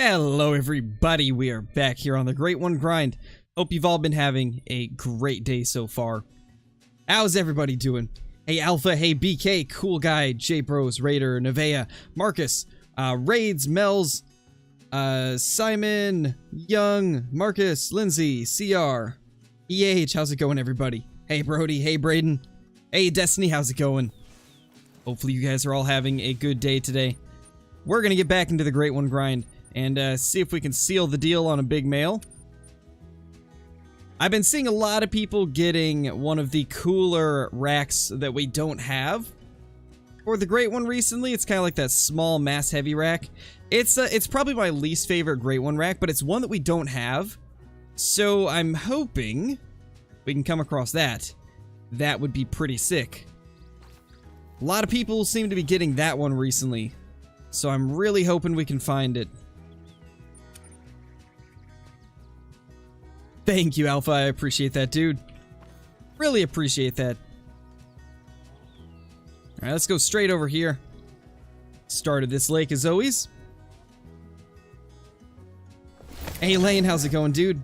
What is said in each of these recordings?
Hello everybody, we are back here on the Great One Grind. Hope you've all been having a great day so far. How's everybody doing? Hey Alpha, hey BK, Cool Guy, J-Bros, Raider, Nevea, Marcus, Raids, Mel's, Simon, Young, Marcus, Lindsay, CR, EH, how's it going everybody? Hey Brody, hey Braden, hey Destiny, how's it going? Hopefully you guys are all having a good day today. We're gonna get back into the Great One Grind and see if we can seal the deal on a big male. I've been seeing a lot of people getting one of the cooler racks that we don't have for the Great One recently. It's kind of like that small mass heavy rack. It's probably my least favorite Great One rack, but it's one that we don't have. So I'm hoping we can come across that. That would be pretty sick. A lot of people seem to be getting that one recently, so I'm really hoping we can find it. Thank you, Alpha. I appreciate that, dude. Really appreciate that. Alright, let's go straight over here. Start of this lake as always. Hey, Lane, how's it going, dude?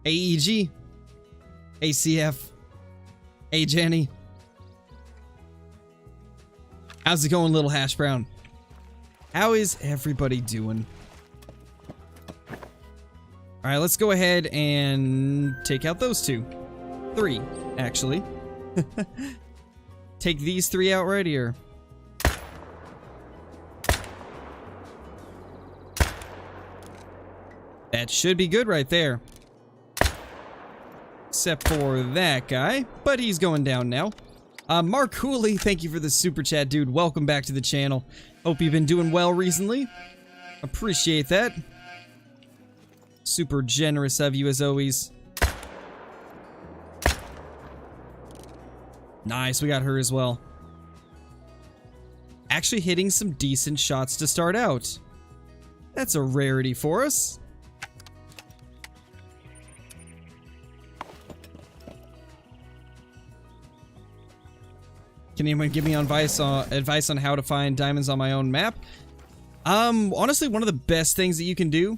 AEG. ACF. Hey, Jenny. How's it going, little hash brown? How is everybody doing? Alright, let's go ahead and take out those two. 3, actually. Take these 3 out right here. That should be good right there. Except for that guy, but he's going down now. Mark Hooley, thank you for the super chat, dude. Welcome back to the channel. Hope you've been doing well recently. Appreciate that. Super generous of you as always. Nice, we got her as well. Actually hitting some decent shots to start out. That's a rarity for us. Can anyone give me advice on how to find diamonds on my own map? Honestly, one of the best things that you can do,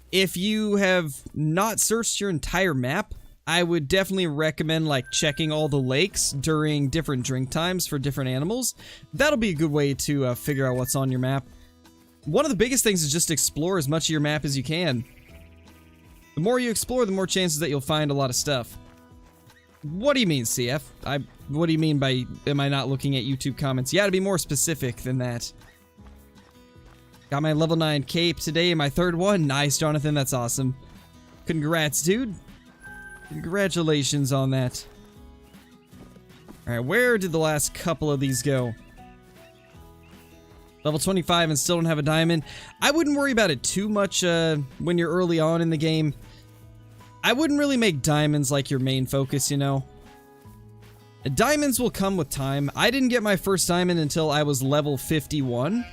if you have not searched your entire map, I would definitely recommend like checking all the lakes during different drink times for different animals. That'll be a good way to figure out what's on your map. One of the biggest things is just explore as much of your map as you can. The more you explore, the more chances that you'll find a lot of stuff. What do you mean, CF? What do you mean by, am I not looking at YouTube comments? You gotta be more specific than that. Got my level 9 cape today, my 3rd one. Nice, Jonathan, that's awesome. Congrats, dude. Congratulations on that. Alright, where did the last couple of these go? Level 25 and still don't have a diamond. I wouldn't worry about it too much when you're early on in the game. I wouldn't really make diamonds like your main focus, you know. Diamonds will come with time. I didn't get my first diamond until I was level 51.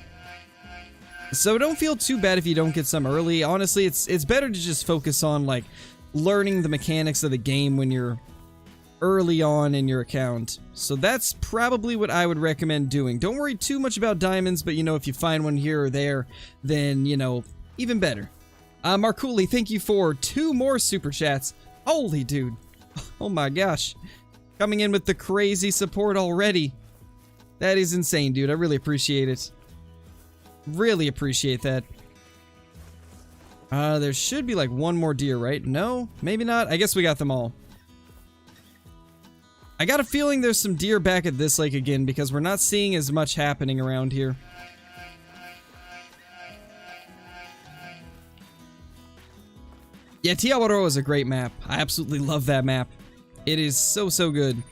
So don't feel too bad if you don't get some early. Honestly, it's better to just focus on like learning the mechanics of the game when you're early on in your account. So that's probably what I would recommend doing. Don't worry too much about diamonds, but you know, if you find one here or there, then, you know, even better. Mark Cooley, thank you for 2 more super chats. Holy dude. Oh my gosh. Coming in with the crazy support already. That is insane, dude. I really appreciate it. Really appreciate that. There should be like 1 more deer, right? No? Maybe not? I guess we got them all. I got a feeling there's some deer back at this lake again because we're not seeing as much happening around here. Yeah, Tiawarro is a great map. I absolutely love that map. It is so, so good.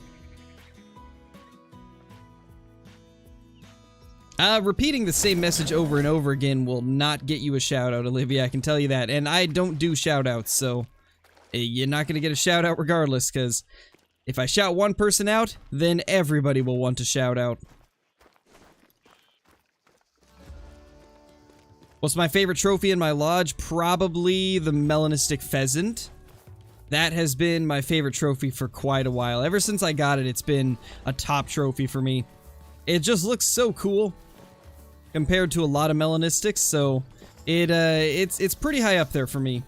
Repeating the same message over and over again will not get you a shout out, Olivia, I can tell you that. And I don't do shout outs, so you're not going to get a shout out regardless, because if I shout one person out, then everybody will want to shout out. What's my favorite trophy in my lodge? Probably the melanistic pheasant. That has been my favorite trophy for quite a while. Ever since I got it, it's been a top trophy for me. It just looks so cool compared to a lot of melanistics, so It's pretty high up there for me.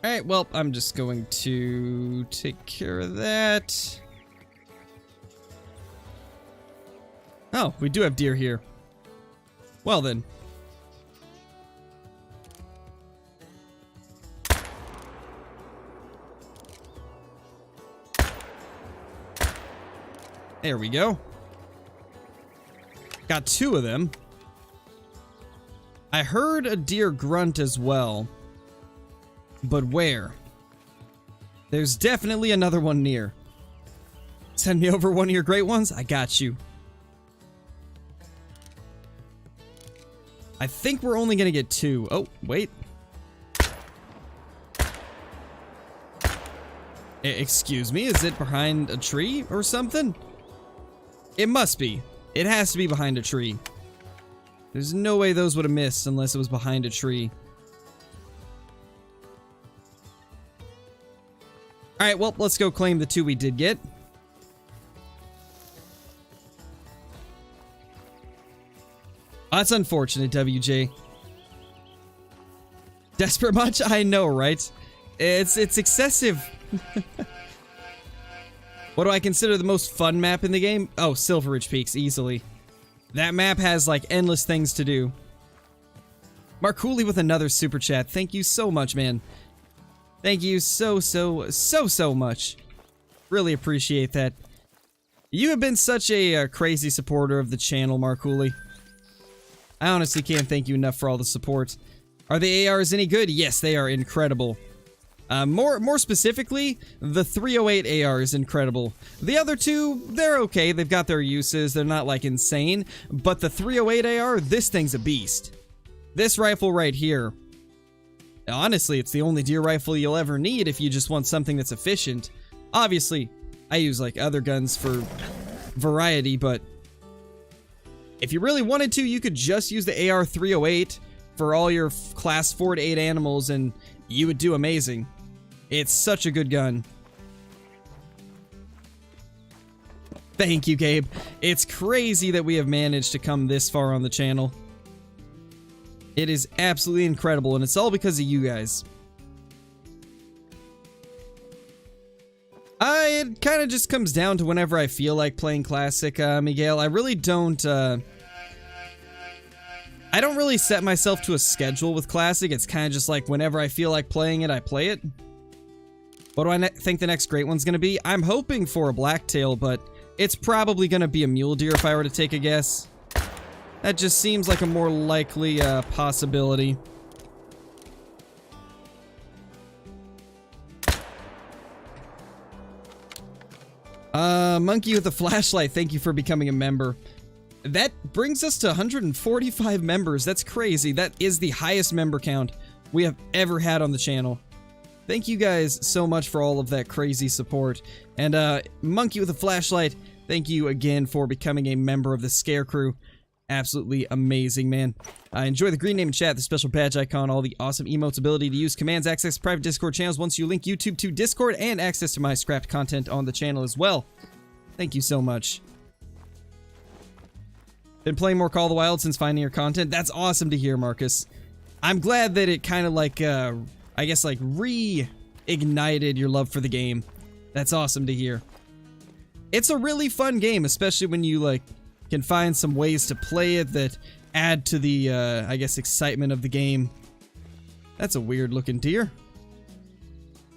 Alright, well, I'm just going to take care of that. Oh, we do have deer here. Well then. There we go. Got 2 of them. I heard a deer grunt as well. But where? There's definitely another one near. Send me over one of your great ones? I got you. I think we're only gonna get 2. Oh, wait. Excuse me, is it behind a tree or something? It must be. It has to be behind a tree. There's no way those would have missed unless it was behind a tree. Alright, well, let's go claim the 2 we did get. Oh, that's unfortunate, WJ. Desperate much? I know, right? It's excessive. What do I consider the most fun map in the game? Oh, Silver Ridge Peaks, easily. That map has, like, endless things to do. Mark Cooley with another super chat. Thank you so much, man. Thank you so much. Really appreciate that. You have been such a crazy supporter of the channel, Mark Cooley. I honestly can't thank you enough for all the support. Are the ARs any good? Yes, they are incredible. More specifically, the 308 AR is incredible. The other 2, they're okay. They've got their uses. They're not, like, insane. But the 308 AR, this thing's a beast. This rifle right here. Honestly, it's the only deer rifle you'll ever need if you just want something that's efficient. Obviously, I use, like, other guns for variety, but if you really wanted to, you could just use the AR-308 for all your class 4 to 8 animals, and you would do amazing. It's such a good gun. Thank you, Gabe. It's crazy that we have managed to come this far on the channel. It is absolutely incredible, and it's all because of you guys. It kind of just comes down to whenever I feel like playing Classic, Miguel. I really don't, I don't really set myself to a schedule with Classic. It's kind of just like whenever I feel like playing it, I play it. What do I think the next great one's going to be? I'm hoping for a Blacktail, but it's probably going to be a Mule Deer if I were to take a guess. That just seems like a more likely possibility. Monkey with a flashlight, thank you for becoming a member. That brings us to 145 members. That's crazy. That is the highest member count we have ever had on the channel. Thank you guys so much for all of that crazy support. And Monkey with a flashlight, thank you again for becoming a member of the Scare Crew. Absolutely amazing, man. Enjoy the green name in chat, the special badge icon, all the awesome emotes, ability to use commands, access to private Discord channels once you link YouTube to Discord, and access to my scrapped content on the channel as well. Thank you so much. Been playing more Call of the Wild since finding your content. That's awesome to hear, Marcus. I'm glad that it kind of like, I guess like reignited your love for the game. That's awesome to hear. It's a really fun game, especially when you like can find some ways to play it that add to the, I guess, excitement of the game. That's a weird looking deer.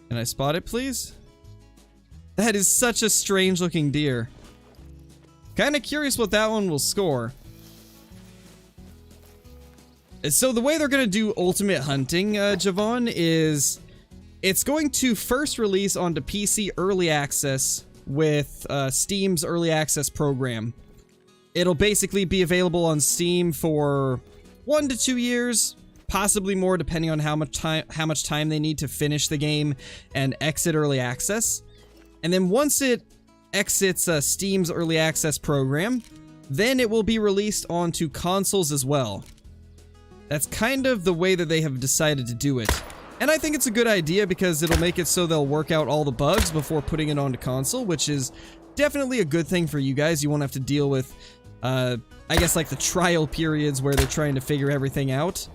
Can I spot it, please? That is such a strange looking deer. Kind of curious what that one will score. So the way they're going to do Ultimate Hunting, Javon, is it's going to first release onto PC Early Access with Steam's Early Access program. It'll basically be available on Steam for 1 to 2 years, possibly more depending on how much time they need to finish the game and exit Early Access. And then once it exits Steam's Early Access program, then it will be released onto consoles as well. That's kind of the way that they have decided to do it. And I think it's a good idea because it'll make it so they'll work out all the bugs before putting it onto console, which is definitely a good thing for you guys. You won't have to deal with, I guess, like the trial periods where they're trying to figure everything out.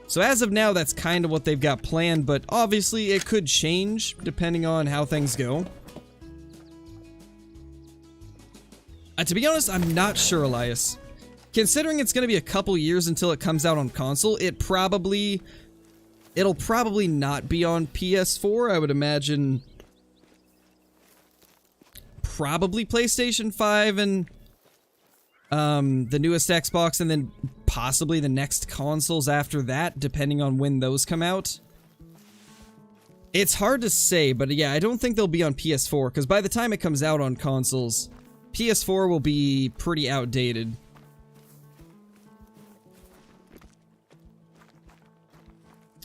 So as of now, that's kind of what they've got planned, but obviously it could change depending on how things go. To be honest, I'm not sure, Elias. Considering it's going to be a couple years until it comes out on console, it'll probably not be on PS4. I would imagine probably PlayStation 5 and the newest Xbox, and then possibly the next consoles after that, depending on when those come out. It's hard to say, but yeah, I don't think they'll be on PS4, because by the time it comes out on consoles, PS4 will be pretty outdated.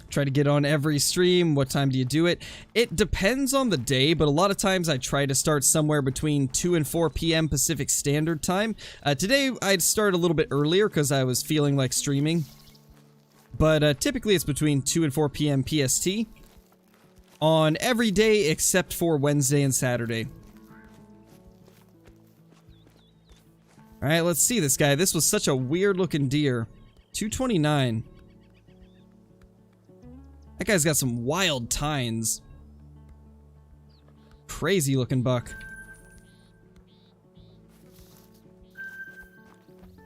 Try to get on every stream. What time do you do it? It depends on the day, but a lot of times I try to start somewhere between 2 and 4 p.m. Pacific Standard Time. Today I'd start a little bit earlier because I was feeling like streaming. But typically it's between 2 and 4 p.m. PST on every day except for Wednesday and Saturday. Alright, let's see this guy. This was such a weird looking deer. 229. That guy's got some wild tines. Crazy looking buck.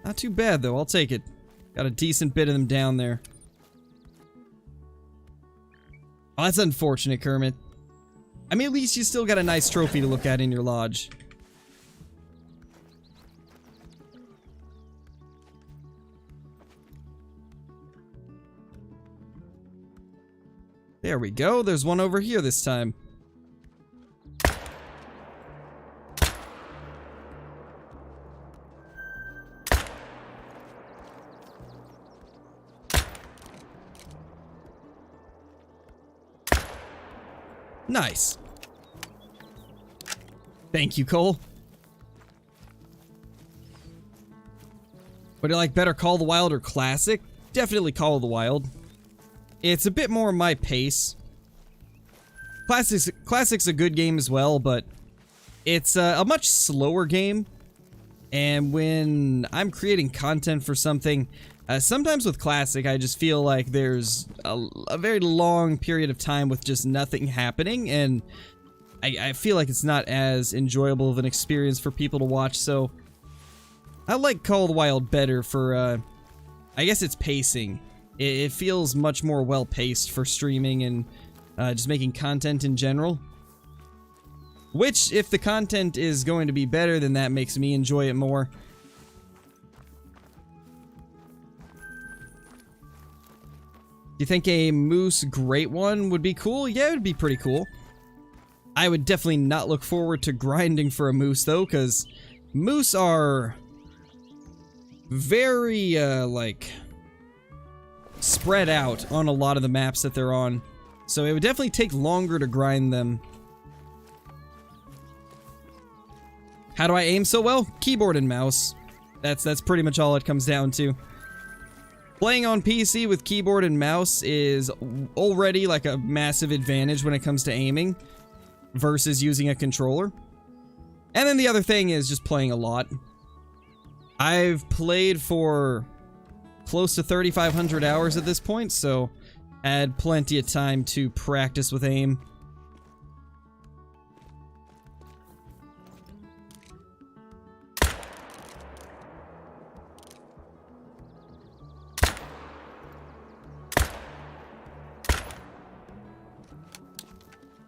Not too bad though, I'll take it. Got a decent bit of them down there. Oh, that's unfortunate, Kermit. I mean, at least you still got a nice trophy to look at in your lodge. There we go. There's one over here this time. Nice. Thank you, Cole. Would you like better Call of the Wild or Classic? Definitely Call of the Wild. It's a bit more my pace. Classic's a good game as well, but it's a much slower game. And when I'm creating content for something, sometimes with Classic, I just feel like there's a very long period of time with just nothing happening, and I feel like it's not as enjoyable of an experience for people to watch, so I like Call of the Wild better for, I guess it's pacing. It feels much more well-paced for streaming and just making content in general. Which, if the content is going to be better, then that makes me enjoy it more. Do you think a moose great one would be cool? Yeah, it would be pretty cool. I would definitely not look forward to grinding for a moose, though, because moose are very, like, spread out on a lot of the maps that they're on. So it would definitely take longer to grind them. How do I aim so well? Keyboard and mouse. That's pretty much all it comes down to. Playing on PC with keyboard and mouse is already like a massive advantage when it comes to aiming versus using a controller. And then the other thing is just playing a lot. I've played for close to 3,500 hours at this point, so I had plenty of time to practice with aim.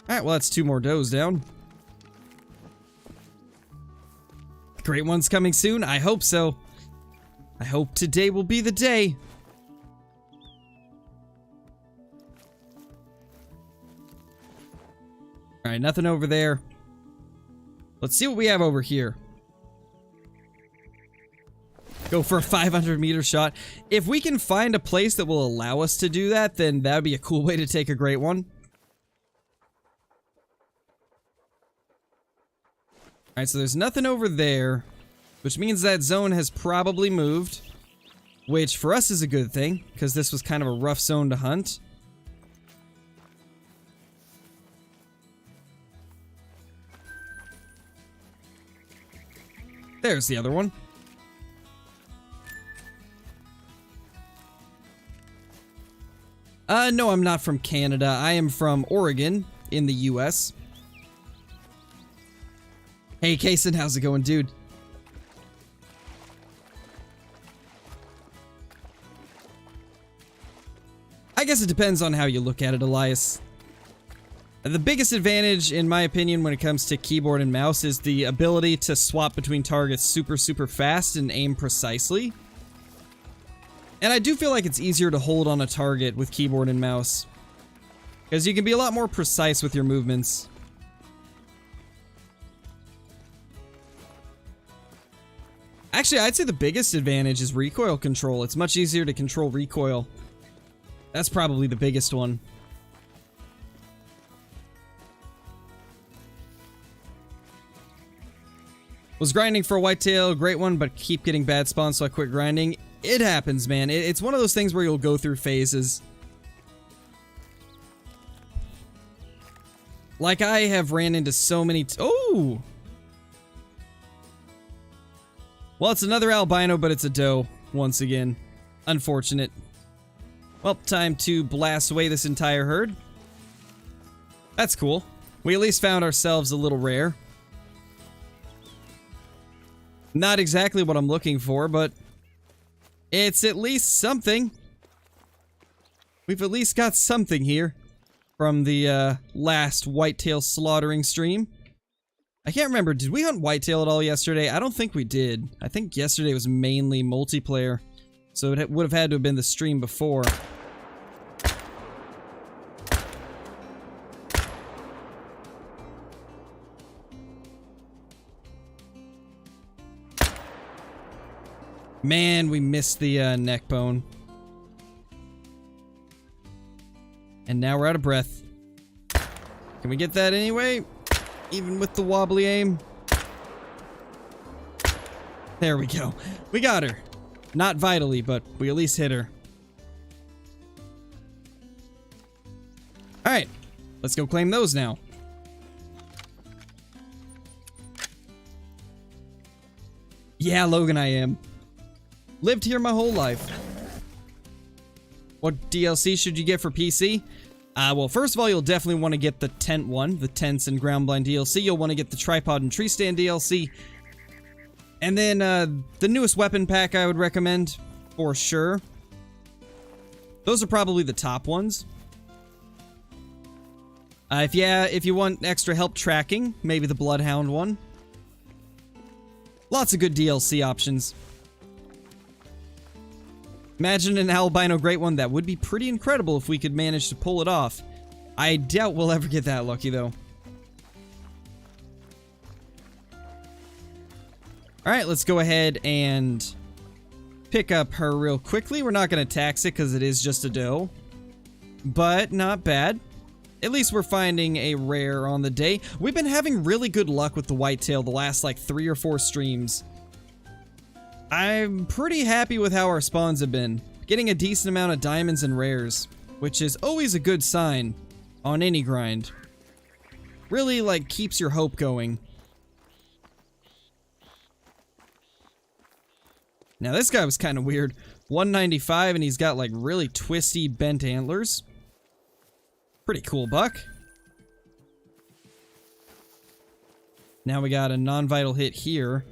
Alright, well that's 2 more does down. Great one's coming soon? I hope so. I hope today will be the day. Alright, nothing over there. Let's see what we have over here. Go for a 500-meter shot. If we can find a place that will allow us to do that, then that would be a cool way to take a great one. Alright, so there's nothing over there, which means that zone has probably moved, which for us is a good thing, because this was kind of a rough zone to hunt. There's the other one. No, I'm not from Canada. I am from Oregon in the US. Hey, Kason, how's it going, dude? I guess it depends on how you look at it, Elias. The biggest advantage, in my opinion, when it comes to keyboard and mouse is the ability to swap between targets super fast and aim precisely. And I do feel like it's easier to hold on a target with keyboard and mouse, because you can be a lot more precise with your movements. Actually, I'd say the biggest advantage is recoil control. It's much easier to control recoil. That's probably the biggest one. Was grinding for a whitetail, great one, but keep getting bad spawns, so I quit grinding. It happens, man. It's one of those things where you'll go through phases. Like, I have ran into so many... Oh! Well, it's another albino, but it's a doe, once again. Unfortunate. Well, time to blast away this entire herd. That's cool. We at least found ourselves a little rare. Not exactly what I'm looking for, but it's at least something. We've at least got something here from the last whitetail slaughtering stream. I can't remember, did we hunt whitetail at all yesterday? I don't think we did. I think yesterday was mainly multiplayer, so it would have had to have been the stream before. Man, we missed the neck bone. And now we're out of breath. Can we get that anyway? Even with the wobbly aim? There we go. We got her. Not vitally, but we at least hit her. Alright. Let's go claim those now. Yeah, Logan, I am. Lived here my whole life. What DLC should you get for PC? Well, first of all, you'll definitely want to get the tent one, the tents and ground blind DLC. You'll want to get the tripod and tree stand DLC. And then, the newest weapon pack I would recommend, for sure. Those are probably the top ones. If you want extra help tracking, maybe the Bloodhound one. Lots of good DLC options. Imagine an albino great one. That would be pretty incredible if we could manage to pull it off. I doubt we'll ever get that lucky, though. Alright, let's go ahead and pick up her real quickly. We're not going to tax it because it is just a doe. But not bad. At least we're finding a rare on the day. We've been having really good luck with the whitetail the last, like, 3 or 4 streams. I'm pretty happy with how our spawns have been. Getting a decent amount of diamonds and rares, which is always a good sign on any grind. Really, like, keeps your hope going. Now, this guy was kind of weird. 195, and he's got, like, really twisty, bent antlers. Pretty cool buck. Now we got a non-vital hit here.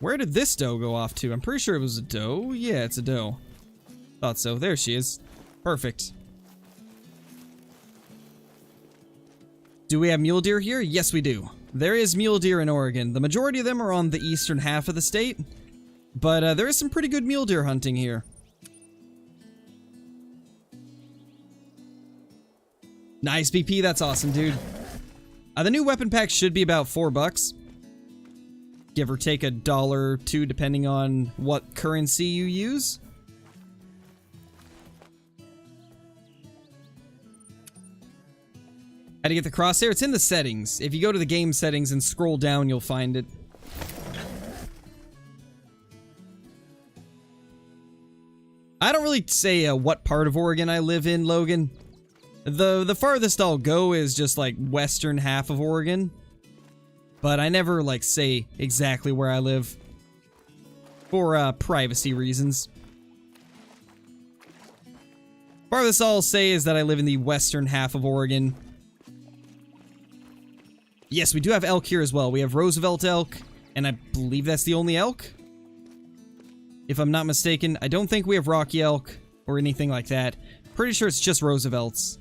Where did this doe go off to? I'm pretty sure it was a doe. Yeah, it's a doe. Thought so. There she is. Perfect. Do we have mule deer here? Yes, we do. There is mule deer in Oregon. The majority of them are on the eastern half of the state, but there is some pretty good mule deer hunting here. Nice BP. That's awesome, dude. The new weapon pack should be about $4. Give or take $1 or $2 depending on what currency you use. How to get the crosshair? It's in the settings. If you go to the game settings and scroll down, you'll find it. I don't really say what part of Oregon I live in, Logan. The farthest I'll go is just like western half of Oregon. but I never, like, say exactly where I live for privacy reasons. Farthest I'll say is that I live in the western half of Oregon. Yes, we do have elk here as well. We have Roosevelt elk, and I believe that's the only elk, if I'm not mistaken. I don't think we have Rocky elk or anything like that. Pretty sure it's just Roosevelt's.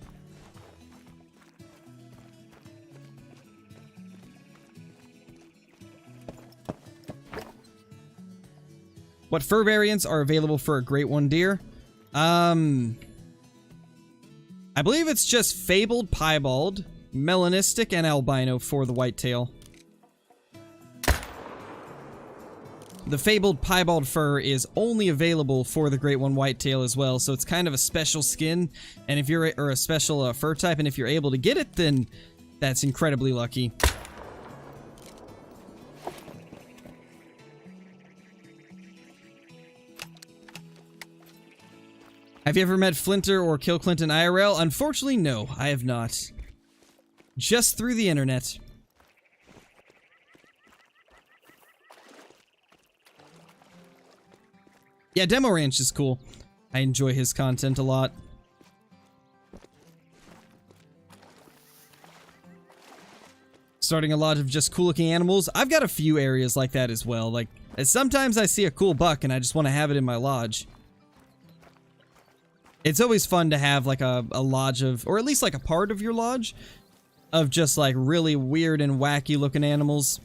What fur variants are available for a Great One deer? I believe it's just fabled, piebald, melanistic, and albino for the whitetail. The fabled piebald fur is only available for the Great One whitetail as well, so it's kind of a special skin, and if you're or a special fur type, and if you're able to get it, then that's incredibly lucky. Have you ever met Flinter or Kill Clinton IRL? Unfortunately, no, I have not. Just through the internet. Yeah, Demo Ranch is cool. I enjoy his content a lot. Starting a lot of just cool looking animals. I've got a few areas like that as well. Like, sometimes I see a cool buck and I just want to have it in my lodge. It's always fun to have like a lodge of, or at least like a part of your lodge of just like really weird and wacky looking animals.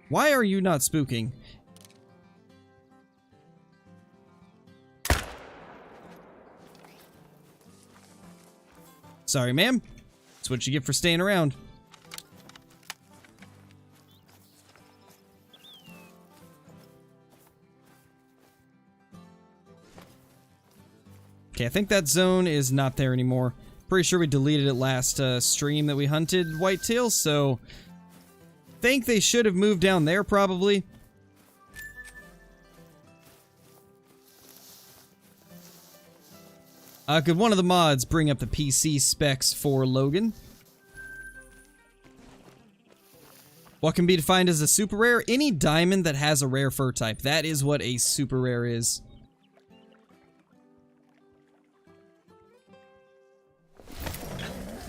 Why are you not spooking? Sorry, ma'am. That's what you get for staying around. Okay, I think that zone is not there anymore. Pretty sure we deleted it last stream that we hunted whitetail, so think they should have moved down there probably. Could one of the mods bring up the PC specs for Logan? What can be defined as a super rare? Any diamond that has a rare fur type. That is what a super rare is.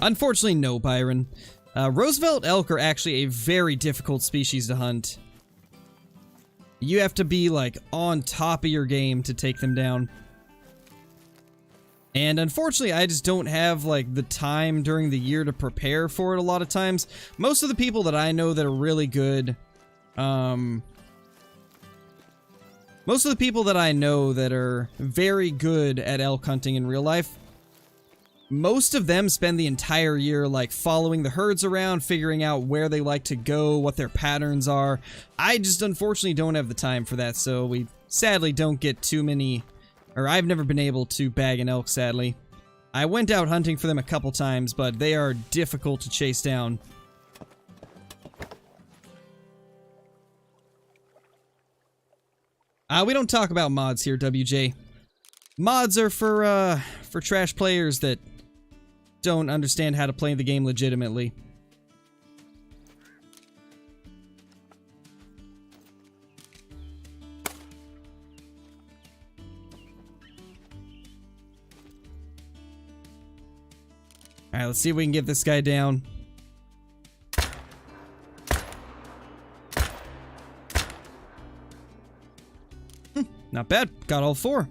Unfortunately, no, Byron. Roosevelt elk are actually a very difficult species to hunt. You have to be, like, on top of your game to take them down. And unfortunately, I just don't have, like, the time during the year to prepare for it a lot of times. Most of the people that I know that are really good, most of the people that I know that are very good at elk hunting in real life, most of them spend the entire year, like, following the herds around, figuring out where they like to go, what their patterns are. I just unfortunately don't have the time for that, so we sadly don't get too many, or I've never been able to bag an elk, sadly. I went out hunting for them a couple times, but they are difficult to chase down. We don't talk about mods here, WJ. Mods are for trash players that don't understand how to play the game legitimately. Alright, let's see if we can get this guy down. Not bad. Got all four.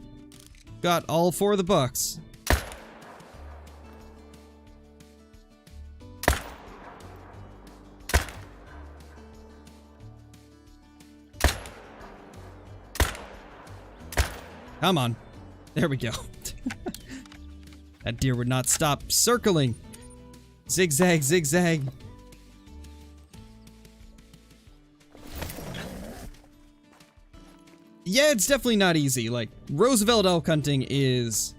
Got all four of the bucks. Come on. There we go. That deer would not stop circling. Zigzag, zigzag. Yeah, it's definitely not easy. Like, Roosevelt elk hunting is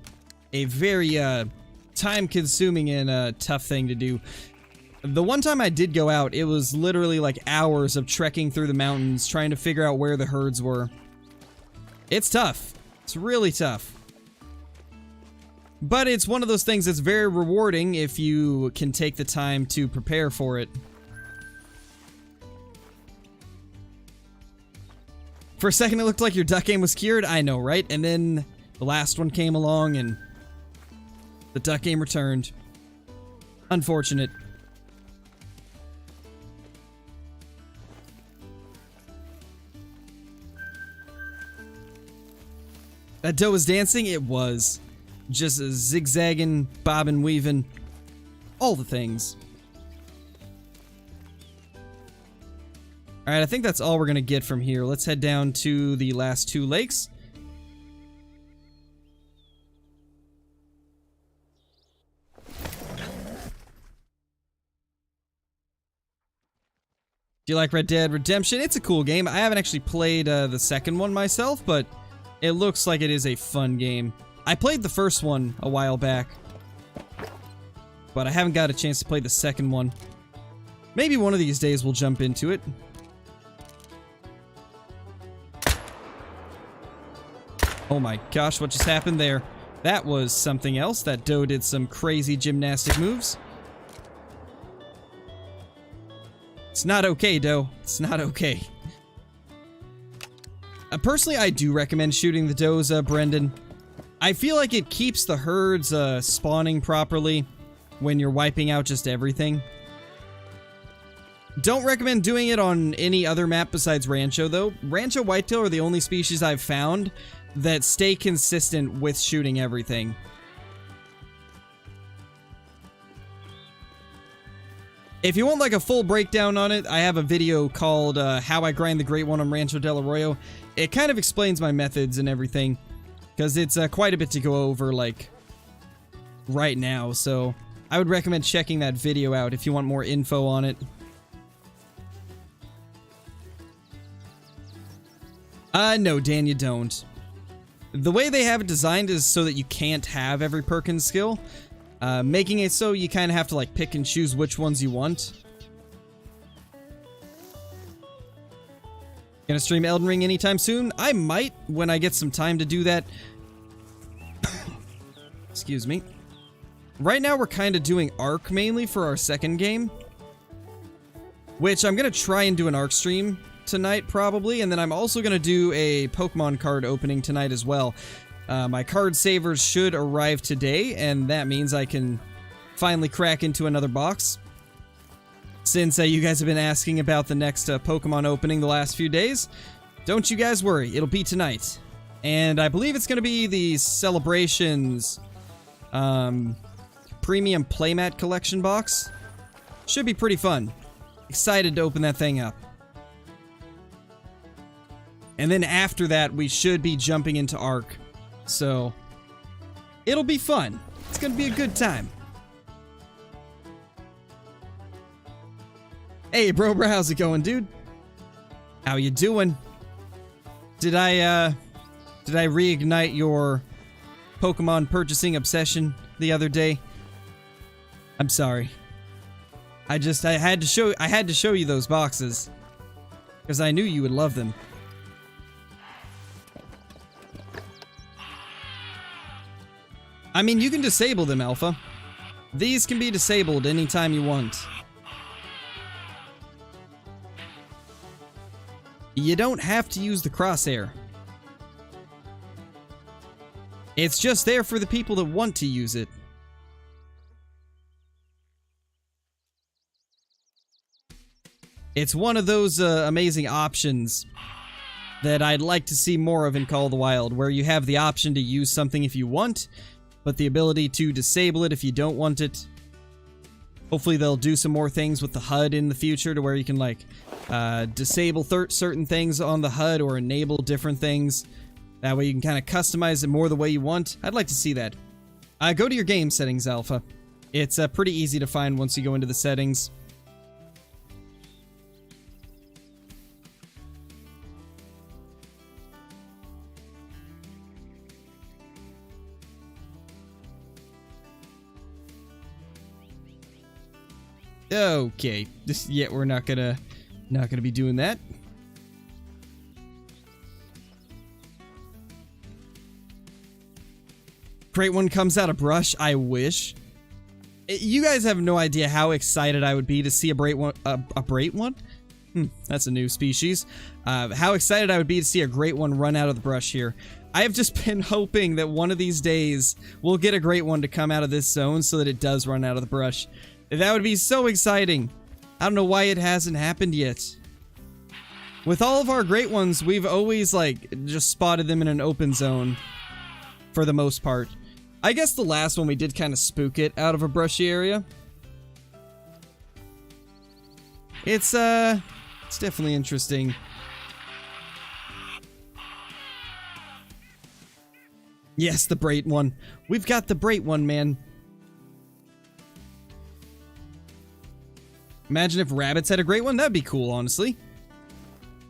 a very, time-consuming and, tough thing to do. The one time I did go out, it was literally, like, hours of trekking through the mountains, trying to figure out where the herds were. It's tough. It's really tough. But it's one of those things that's very rewarding if you can take the time to prepare for it. For a second, it looked like your duck game was cured. I know, right? And then the last one came along and the duck game returned. Unfortunate. That doe was dancing? It was. Just zigzagging, bobbing, weaving. All the things. Alright, I think that's all we're gonna get from here. Let's head down to the last 2 lakes. Do you like Red Dead Redemption? It's a cool game. I haven't actually played the second one myself, but it looks like it is a fun game. I played the first one a while back, but I haven't got a chance to play the second one. Maybe one of these days we'll jump into it. Oh my gosh, what just happened there? That was something else. That doe did some crazy gymnastic moves. It's not okay, doe. It's not okay. Personally, I do recommend shooting the does, Brendan. I feel like it keeps the herds spawning properly when you're wiping out just everything. Don't recommend doing it on any other map besides Rancho, though. Rancho Whitetail are the only species I've found that stay consistent with shooting everything. If you want like a full breakdown on it, I have a video called How I Grind the Great One on Rancho Del Arroyo. It kind of explains my methods and everything, because it's quite a bit to go over like right now, so I would recommend checking that video out if you want more info on it. No, Dan, you don't. The way they have it designed is so that you can't have every Perkins skill, making it so you kind of have to like pick and choose which ones you want. Gonna stream Elden Ring anytime soon? I might, when I get some time to do that. Excuse me. Right now we're kind of doing Ark mainly for our second game, which I'm gonna try and do an Ark stream tonight probably, and then I'm also gonna do a Pokemon card opening tonight as well. My card savers should arrive today, and that means I can finally crack into another box. Since you guys have been asking about the next Pokemon opening the last few days, don't you guys worry, it'll be tonight. And I believe it's gonna be the Celebrations Premium Playmat Collection box. Should be pretty fun. Excited to open that thing up. And then after that, we should be jumping into Ark. So, it'll be fun. It's gonna be a good time. Hey, bro, how's it going, dude? How you doing? Did I reignite your Pokemon purchasing obsession the other day? I'm sorry. I had to show you those boxes because I knew you would love them. I mean, you can disable them, Alpha. These can be disabled anytime you want. You don't have to use the crosshair. It's just there for the people that want to use it. It's one of those amazing options that I'd like to see more of in Call of the Wild, where you have the option to use something if you want, but the ability to disable it if you don't want it. Hopefully they'll do some more things with the HUD in the future to where you can like disable certain things on the HUD or enable different things. That way you can kind of customize it more the way you want. I'd like to see that. Go to your game settings, Alpha. It's pretty easy to find once you go into the settings. Okay, we're not gonna be doing that. Great one comes out of brush. I wish. You guys have no idea how excited I would be to see a great one That's a new species. How excited I would be to see a great one run out of the brush here. I have just been hoping that one of these days we'll get a great one to come out of this zone so that it does run out of the brush. That would be so exciting. I don't know why it hasn't happened yet. With all of our great ones, we've always, like, just spotted them in an open zone. For the most part. I guess the last one we did kind of spook it out of a brushy area. It's definitely interesting. Yes, the Brait one. We've got the Brait one, man. Imagine if rabbits had a great one. That'd be cool, honestly.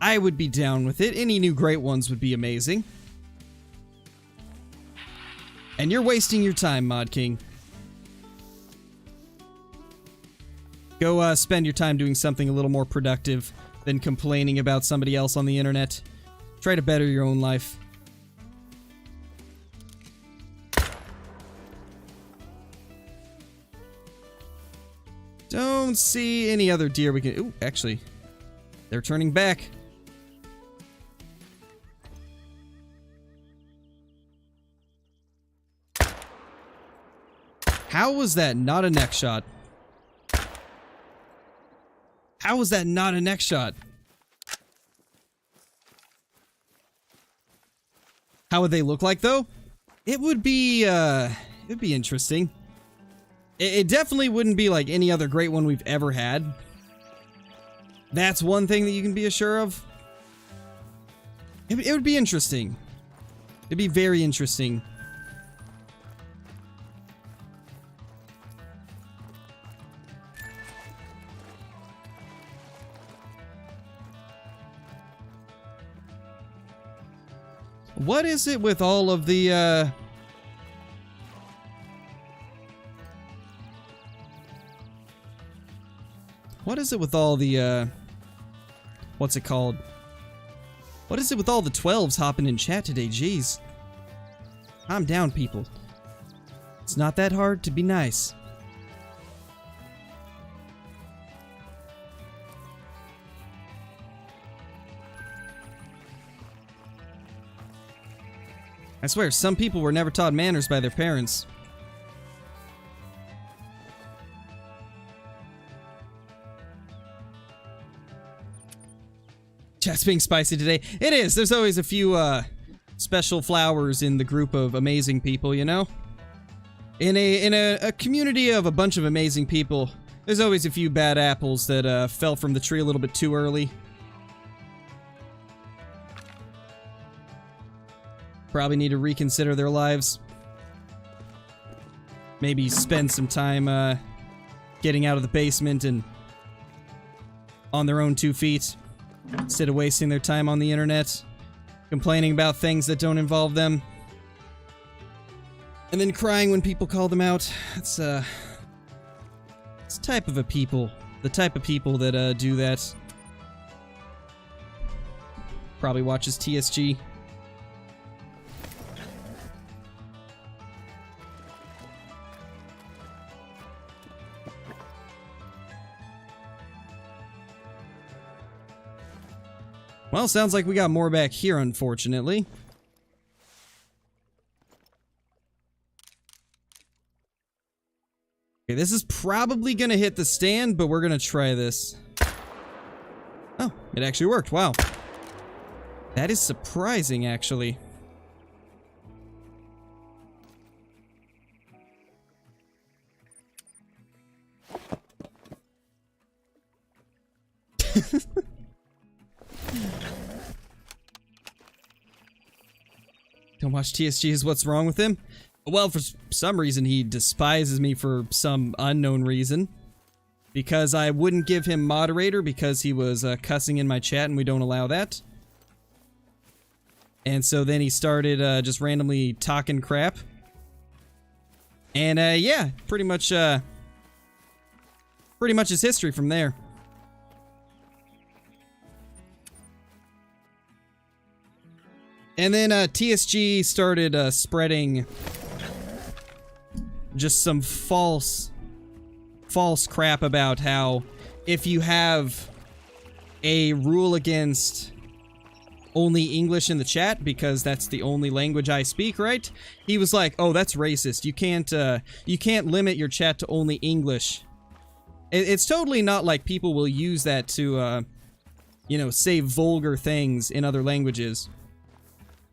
I would be down with it. Any new great ones would be amazing. And you're wasting your time, Mod King. Go spend your time doing something a little more productive than complaining about somebody else on the internet. Try to better your own life. Don't see any other deer we can... Ooh, actually, they're turning back. How was that not a neck shot? How was that not a neck shot? How would they look like, though? It would be interesting. It definitely wouldn't be like any other great one we've ever had. That's one thing that you can be assured of. It would be interesting. It'd be very interesting. What is it with all of the, what is it with all the, what's it called? What is it with all the 12s hopping in chat today? Jeez. Calm down, people. It's not that hard to be nice. I swear, some people were never taught manners by their parents. Chat's being spicy today. It is. There's always a few special flowers in the group of amazing people, you know? In a community of a bunch of amazing people, there's always a few bad apples that fell from the tree a little bit too early. Probably need to reconsider their lives. Maybe spend some time getting out of the basement and on their own 2 feet instead of wasting their time on the internet complaining about things that don't involve them and then crying when people call them out. It's the type of people that do that. Probably watches TSG. Well, sounds like we got more back here, unfortunately. Okay, this is probably gonna hit the stand, but we're gonna try this. Oh, it actually worked. Wow. That is surprising, actually. Don't watch TSG is what's wrong with him? Well, for some reason he despises me for some unknown reason. Because I wouldn't give him moderator because he was cussing in my chat and we don't allow that. And so then he started just randomly talking crap. And yeah, pretty much is history from there. And then TSG started spreading just some false crap about how if you have a rule against only English in the chat because that's the only language I speak, right? He was like, "Oh, that's racist. You can't limit your chat to only English." It's totally not like people will use that to, you know, say vulgar things in other languages,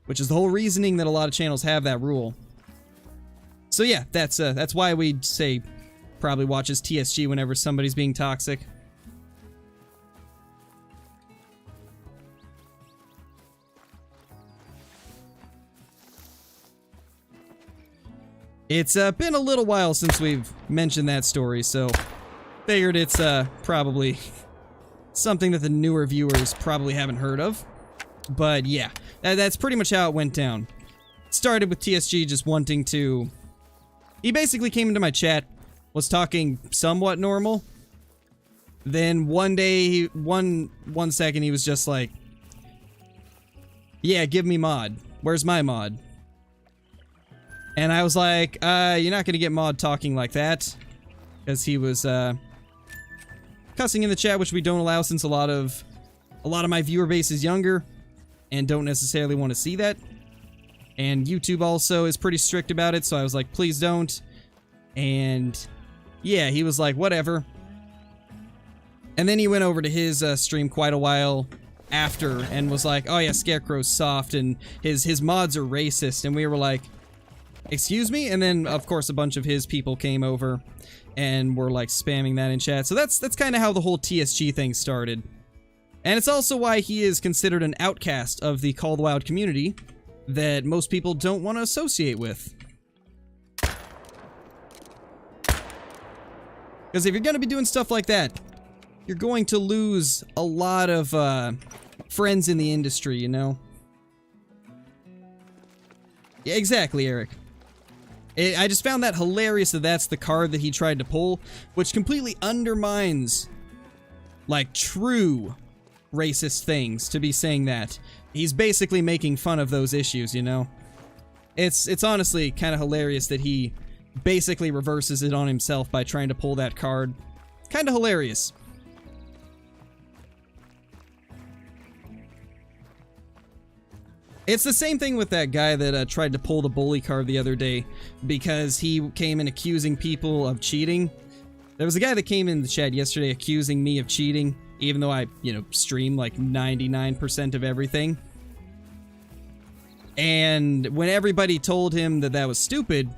which is the whole reasoning that a lot of channels have that rule. So yeah, that's why we say probably watches TSG whenever somebody's being toxic. It's been a little while since we've mentioned that story, so figured it's probably something that the newer viewers probably haven't heard of. But yeah, that's pretty much how it went down. It started with TSG just wanting to... He basically came into my chat, was talking somewhat normal. Then one day, one second, he was just like, "Yeah, give me mod. Where's my mod?" And I was like, you're not gonna get mod talking like that. Because he was, cussing in the chat, which we don't allow since a lot of my viewer base is younger and don't necessarily want to see that. And YouTube also is pretty strict about it, so I was like, please don't. And yeah, he was like, whatever. And then he went over to his stream quite a while after and was like, oh yeah, Scarecrow's soft and his mods are racist. And we were like, excuse me? And then, of course, a bunch of his people came over and were, like, spamming that in chat. So that's kind of how the whole TSG thing started. And it's also why he is considered an outcast of the Call of the Wild community that most people don't want to associate with. Because if you're going to be doing stuff like that, you're going to lose a lot of friends in the industry, you know? Yeah, exactly, Eric. I just found that hilarious that that's the card that he tried to pull, which completely undermines, like, true racist things to be saying that. He's basically making fun of those issues, you know? It's honestly kind of hilarious that he basically reverses it on himself by trying to pull that card. Kind of hilarious. It's the same thing with that guy that tried to pull the bully card the other day because he came in accusing people of cheating. There was a guy that came in the chat yesterday accusing me of cheating, even though I, you know, stream like 99% of everything. And when everybody told him that that was stupid,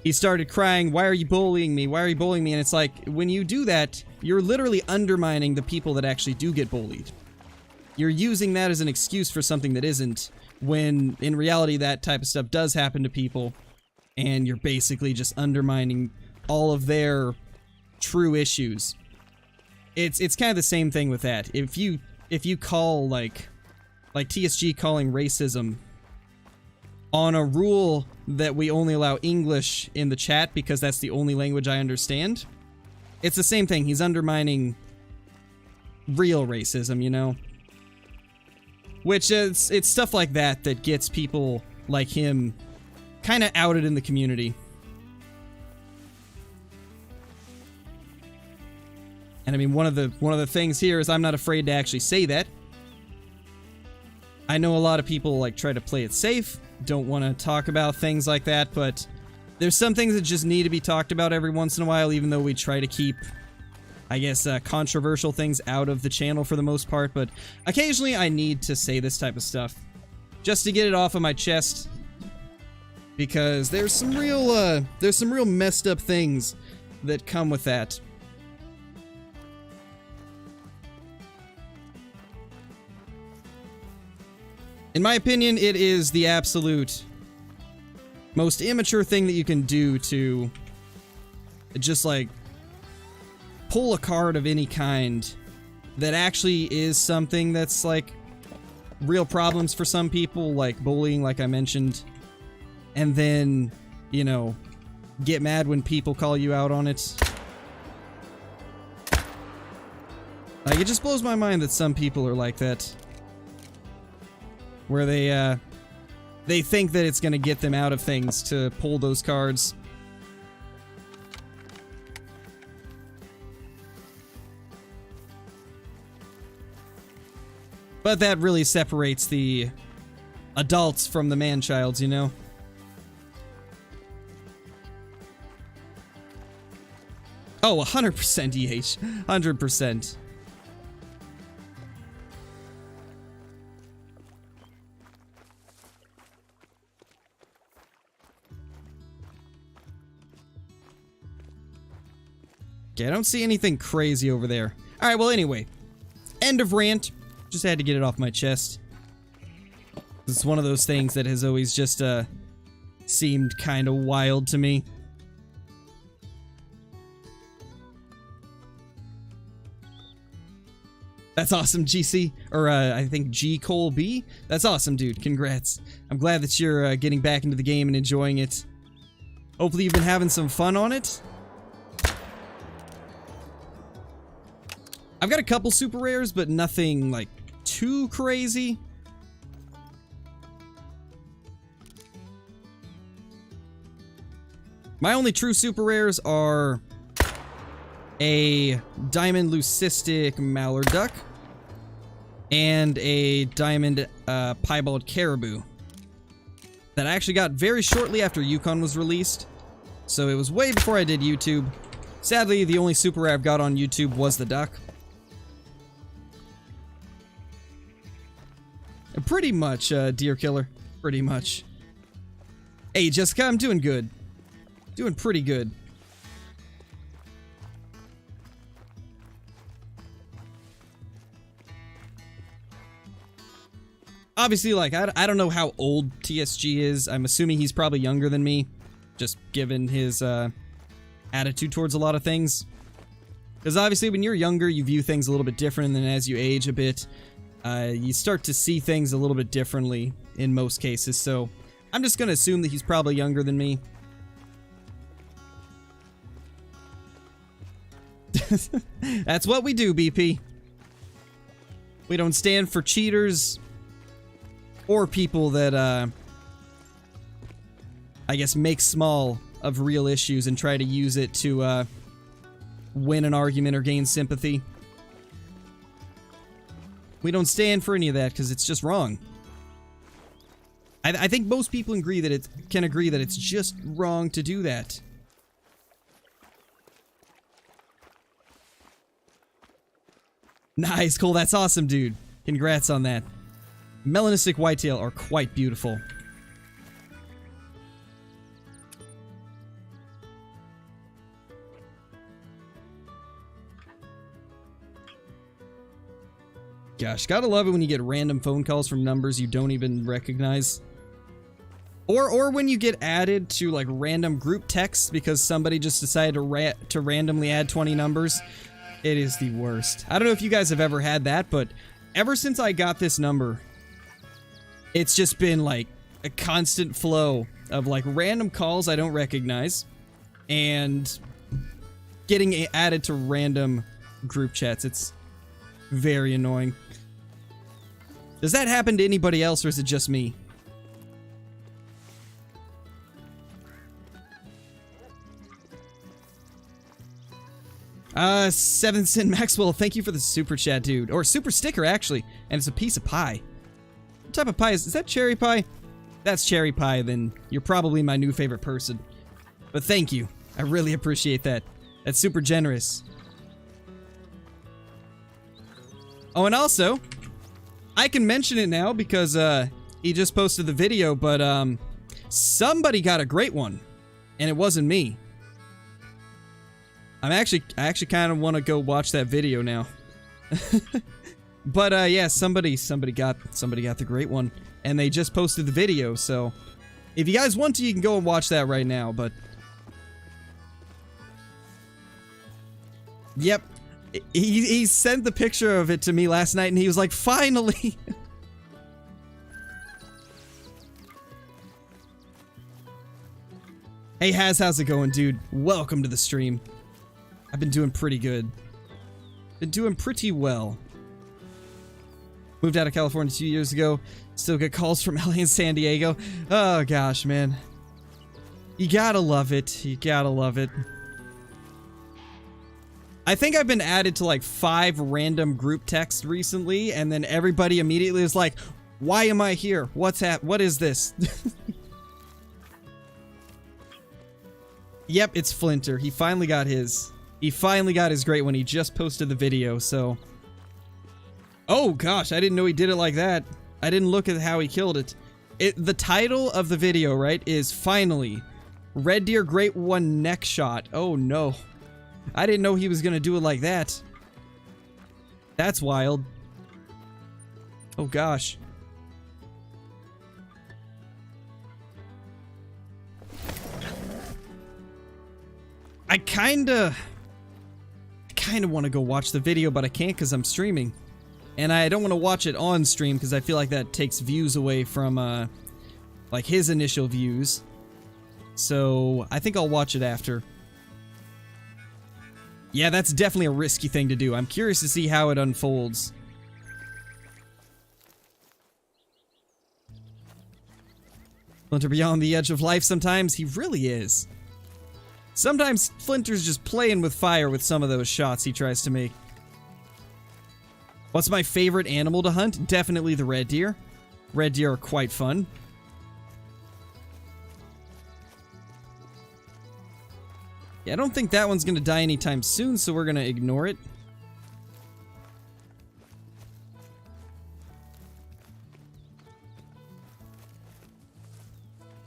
he started crying, "Why are you bullying me? Why are you bullying me?" And it's like, when you do that, you're literally undermining the people that actually do get bullied. You're using that as an excuse for something that isn't, when in reality that type of stuff does happen to people, and you're basically just undermining all of their true issues. It's kind of the same thing with that. If you call like TSG calling racism on a rule that we only allow English in the chat because that's the only language I understand, it's the same thing. He's undermining real racism, you know? Which is, it's stuff like that that gets people like him kind of outed in the community. And I mean, one of the things here is I'm not afraid to actually say that. I know a lot of people like try to play it safe, don't want to talk about things like that, but there's some things that just need to be talked about every once in a while, even though we try to keep, I guess, controversial things out of the channel for the most part, but occasionally I need to say this type of stuff just to get it off of my chest, because there's some real messed up things that come with that. In my opinion, it is the absolute most immature thing that you can do to just like pull a card of any kind that actually is something that's like real problems for some people, like bullying, like I mentioned, and then, you know, get mad when people call you out on it. Like, it just blows my mind that some people are like that, where they think that it's gonna get them out of things to pull those cards. But that really separates the adults from the man-childs, you know? Oh, 100% EH. 100%. Okay, I don't see anything crazy over there. Alright, well, anyway. End of rant. Just had to get it off my chest. It's one of those things that has always just, seemed kind of wild to me. That's awesome, GC. Or, I think G. Cole B. That's awesome, dude. Congrats. I'm glad that you're, getting back into the game and enjoying it. Hopefully you've been having some fun on it. I've got a couple super rares, but nothing, like, too crazy. My only true super rares are a diamond leucistic mallard duck and a diamond piebald caribou that I actually got very shortly after Yukon was released, so it was way before I did YouTube. Sadly, the only super rare I've got on YouTube was the duck. Pretty much, deer killer. Pretty much. Hey, Jessica, I'm doing good. Doing pretty good. Obviously, like, I don't know how old TSG is. I'm assuming he's probably younger than me, just given his attitude towards a lot of things. Because obviously, when you're younger, you view things a little bit different, and then as you age a bit, you start to see things a little bit differently in most cases. So I'm just going to assume that he's probably younger than me. That's what we do, BP. We don't stand for cheaters or people that, I guess, make small of real issues and try to use it to win an argument or gain sympathy. We don't stand for any of that because it's just wrong. I think most people can agree that it's just wrong to do that. Nice, cool. That's awesome, dude. Congrats on that. Melanistic whitetail are quite beautiful. Gosh, gotta love it when you get random phone calls from numbers you don't even recognize. Or when you get added to, like, random group texts because somebody just decided to randomly add 20 numbers. It is the worst. I don't know if you guys have ever had that, but ever since I got this number, it's just been, like, a constant flow of, like, random calls I don't recognize and getting added to random group chats. It's very annoying. Does that happen to anybody else, or is it just me? Seventh Sin Maxwell, thank you for the super chat, dude. Or super sticker, actually. And it's a piece of pie. What type of pie is that? Cherry pie? That's cherry pie, then you're probably my new favorite person. But thank you. I really appreciate that. That's super generous. Oh, and also, I can mention it now because, he just posted the video, but, somebody got a great one. And it wasn't me. I actually kind of want to go watch that video now. But yeah, somebody got the great one, and they just posted the video. So if you guys want to, you can go and watch that right now. But yep, he sent the picture of it to me last night, and he was like, "Finally." Hey Haz, how's it going, dude? Welcome to the stream. I've been doing pretty good. Been doing pretty well. Moved out of California 2 years ago. Still get calls from LA and San Diego. Oh gosh, man. You gotta love it. You gotta love it. I think I've been added to like 5 random group texts recently, and then everybody immediately is like, why am I here? What is this? Yep, it's Flinter. He finally got his. He finally got his great one. He just posted the video, so. Oh gosh, I didn't know he did it like that. I didn't look at how he killed it. The title of the video, right, is finally Red Deer Great One Neck Shot. Oh no. I didn't know he was gonna do it like that. That's wild. Oh gosh. I kinda want to go watch the video, but I can't because I'm streaming. And I don't want to watch it on stream because I feel like that takes views away from, like, his initial views. So, I think I'll watch it after. Yeah, that's definitely a risky thing to do. I'm curious to see how it unfolds. Flinter beyond the edge of life sometimes? He really is. Sometimes Flinter's just playing with fire with some of those shots he tries to make. What's my favorite animal to hunt? Definitely the red deer. Red deer are quite fun. Yeah, I don't think that one's gonna die anytime soon, so we're gonna ignore it.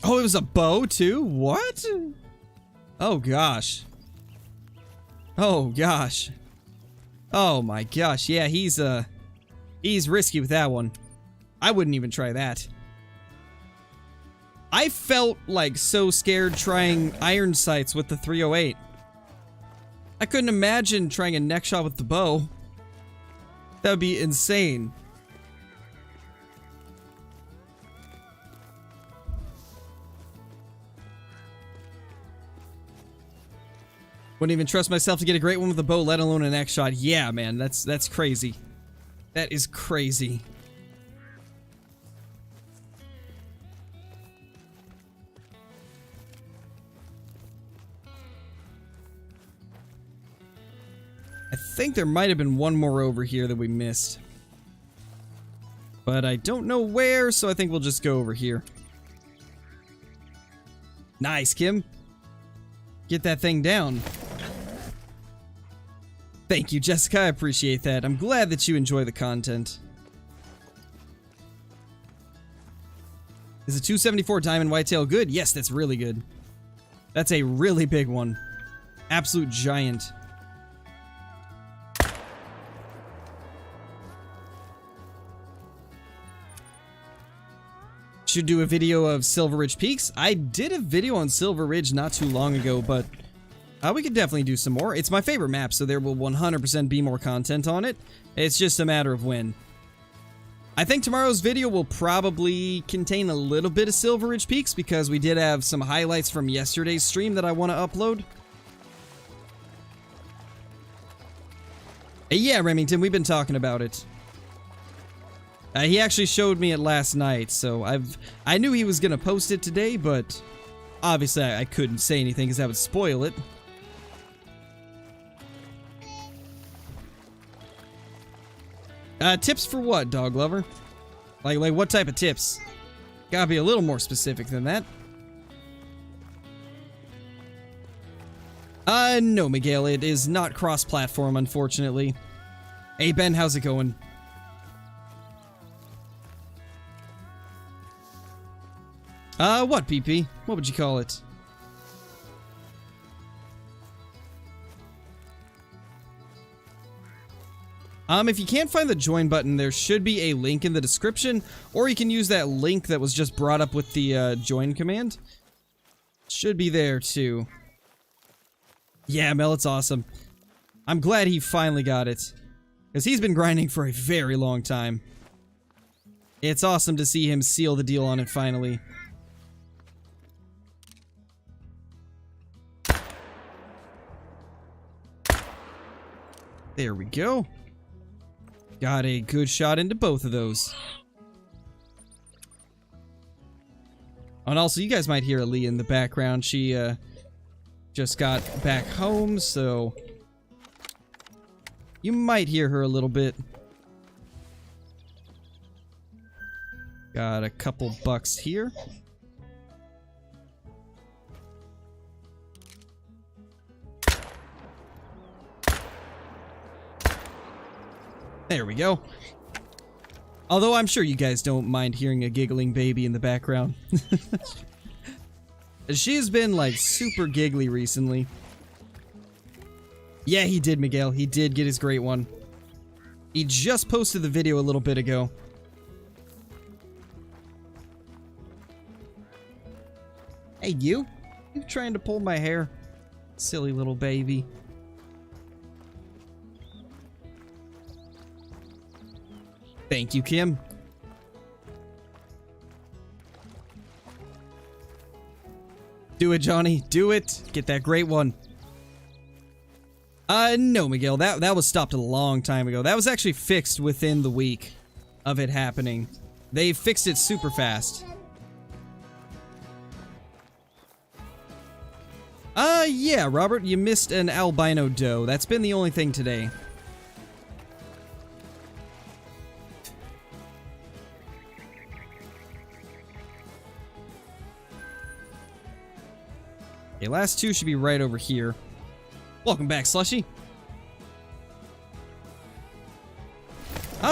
Oh, it was a bow too? What? Oh gosh. Oh gosh. Oh my gosh. Yeah, he's risky with that one. I wouldn't even try that. I felt like so scared trying iron sights with the 308. I couldn't imagine trying a neck shot with the bow. That would be insane. Wouldn't even trust myself to get a great one with a bow, let alone an neck shot. Yeah, man, that's crazy. That is crazy. I think there might have been one more over here that we missed. But I don't know where, so I think we'll just go over here. Nice, Kim. Get that thing down. Thank you, Jessica. I appreciate that. I'm glad that you enjoy the content. Is a 274 diamond whitetail good? Yes, that's really good. That's a really big one. Absolute giant. Should do a video of Silver Ridge Peaks. I did a video on Silver Ridge not too long ago, but we could definitely do some more. It's my favorite map, so there will 100% be more content on it. It's just a matter of when. I think tomorrow's video will probably contain a little bit of Silver Ridge Peaks because we did have some highlights from yesterday's stream that I want to upload. Yeah, Remington, we've been talking about it. He actually showed me it last night, so I knew he was gonna post it today, but obviously I couldn't say anything because that would spoil it. Tips for what, dog lover? Like what type of tips? Gotta be a little more specific than that. No, Miguel, it is not cross-platform, unfortunately. Hey, Ben, how's it going? What, PP? What would you call it? If you can't find the join button, there should be a link in the description, or you can use that link that was just brought up with the, join command. Should be there, too. Yeah, Mel, it's awesome. I'm glad he finally got it. Because he's been grinding for a very long time. It's awesome to see him seal the deal on it finally. There we go. Got a good shot into both of those. And also, you guys might hear Aaliyah in the background. She, just got back home, so You might hear her a little bit. Got a couple bucks here. There we go. Although I'm sure you guys don't mind hearing a giggling baby in the background. She's been like super giggly recently. Yeah, he did, Miguel. He did get his great one. He just posted the video a little bit ago. Hey, you? You trying to pull my hair? Silly little baby. Thank you, Kim. Do it, Johnny. Do it. Get that great one. No, Miguel. That was stopped a long time ago. That was actually fixed within the week of it happening. They fixed it super fast. Yeah, Robert, you missed an albino doe. That's been the only thing today. Okay, last two should be right over here. Welcome back, Slushy.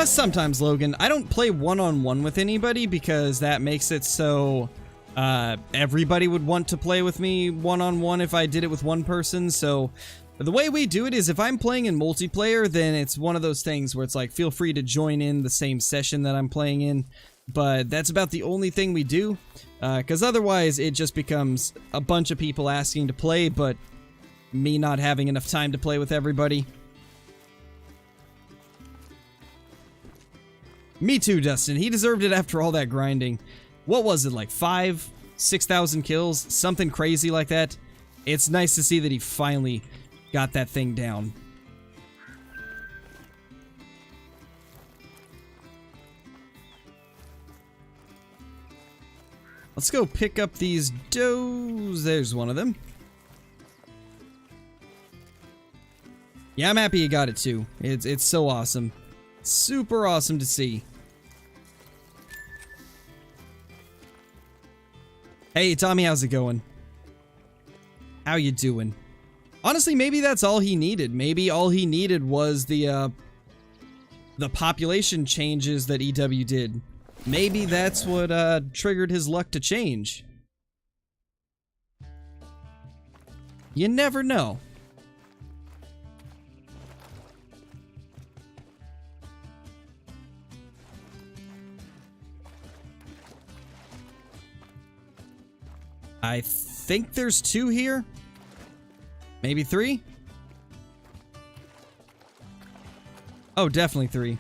Sometimes, Logan. I don't play one-on-one with anybody because that makes it so everybody would want to play with me one-on-one if I did it with one person. So the way we do it is if I'm playing in multiplayer, then it's one of those things where it's like, feel free to join in the same session that I'm playing in. But that's about the only thing we do, because otherwise it just becomes a bunch of people asking to play, but me not having enough time to play with everybody. Me too, Dustin. He deserved it after all that grinding. What was it, like 6,000 kills? Something crazy like that. It's nice to see that he finally got that thing down. Let's go pick up these does. There's one of them. Yeah, I'm happy you got it too. It's so awesome. Super awesome to see. Hey, Tommy, how's it going? How you doing? Honestly, maybe that's all he needed. Maybe all he needed was the population changes that EW did. Maybe that's what triggered his luck to change. You never know. I think there's 2 here. Maybe 3? Oh, definitely 3.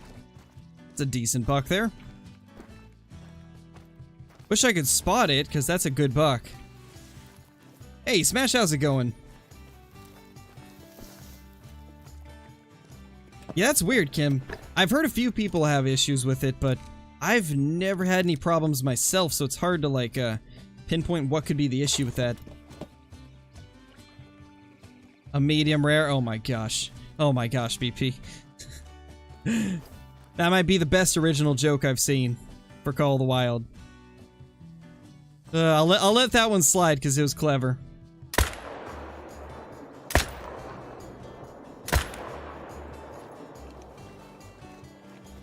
It's a decent buck there. Wish I could spot it, because that's a good buck. Hey, Smash, how's it going? Yeah, that's weird, Kim. I've heard a few people have issues with it, but I've never had any problems myself, so it's hard to, like, pinpoint what could be the issue with that. A medium rare? Oh my gosh. Oh my gosh, BP. That might be the best original joke I've seen for Call of the Wild. I'll let that one slide because it was clever.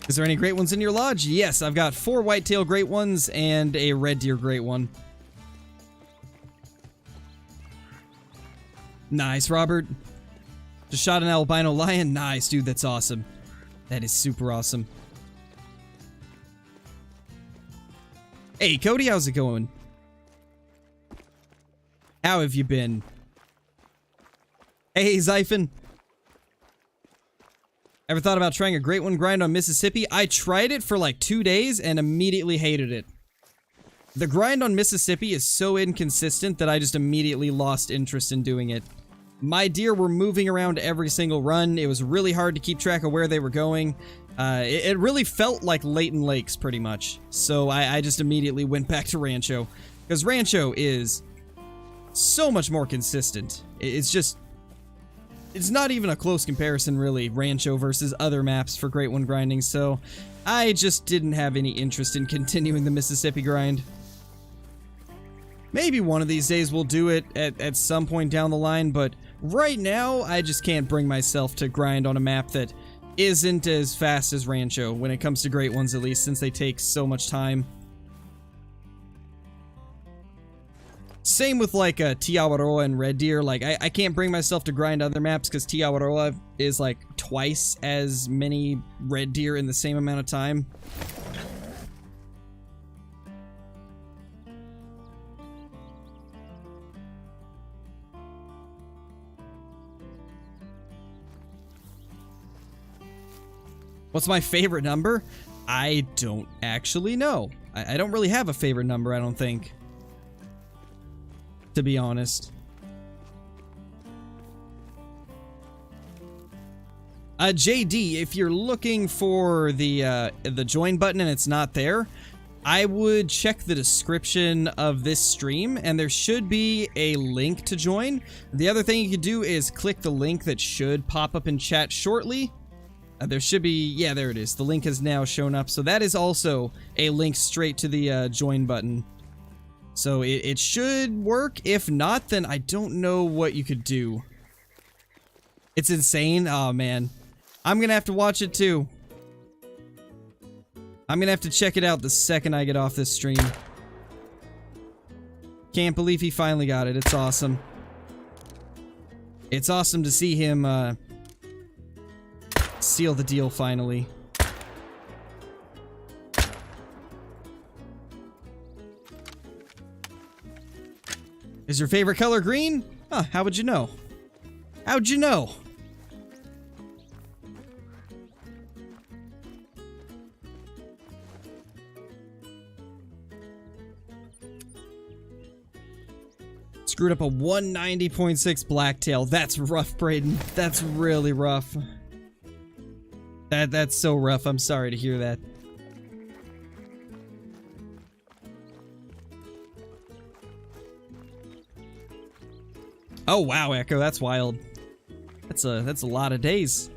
Is there any great ones in your lodge? Yes, I've got 4 whitetail great ones and a red deer great one. Nice, Robert. Just shot an albino lion. Nice, dude, that's awesome. That is super awesome. Hey, Cody, how's it going? How have you been? Hey, Zyphon. Ever thought about trying a great one grind on Mississippi? I tried it for like 2 days and immediately hated it. The grind on Mississippi is so inconsistent that I just immediately lost interest in doing it. My deer were moving around every single run. It was really hard to keep track of where they were going. It really felt like Layton Lakes, pretty much. So I just immediately went back to Rancho. Because Rancho is so much more consistent. It's just... it's not even a close comparison, really, Rancho versus other maps for Great One grinding, so I just didn't have any interest in continuing the Mississippi grind. Maybe one of these days we'll do it at some point down the line, but right now, I just can't bring myself to grind on a map that isn't as fast as Rancho, when it comes to Great Ones at least, since they take so much time. Same with like Tiawaroa and Red Deer. Like I can't bring myself to grind other maps because Tiawaroa is like twice as many Red Deer in the same amount of time. What's my favorite number? I don't actually know. I don't really have a favorite number, I don't think. To be honest. JD, if you're looking for the join button and it's not there, I would check the description of this stream and there should be a link to join. The other thing you could do is click the link that should pop up in chat shortly. There should be, yeah, there it is. The link has now shown up. So that is also a link straight to the join button. So it should work. If not, then I don't know what you could do. It's insane. Oh, man. I'm going to have to watch it too. I'm going to have to check it out the second I get off this stream. Can't believe he finally got it. It's awesome. It's awesome to see him, seal the deal finally. Is your favorite color green? Huh, how would you know? How'd you know? Screwed up a 190.6 Blacktail. That's rough, Braden. That's really rough. That's so rough. I'm sorry to hear that. Oh wow, Echo, that's wild. That's a lot of days.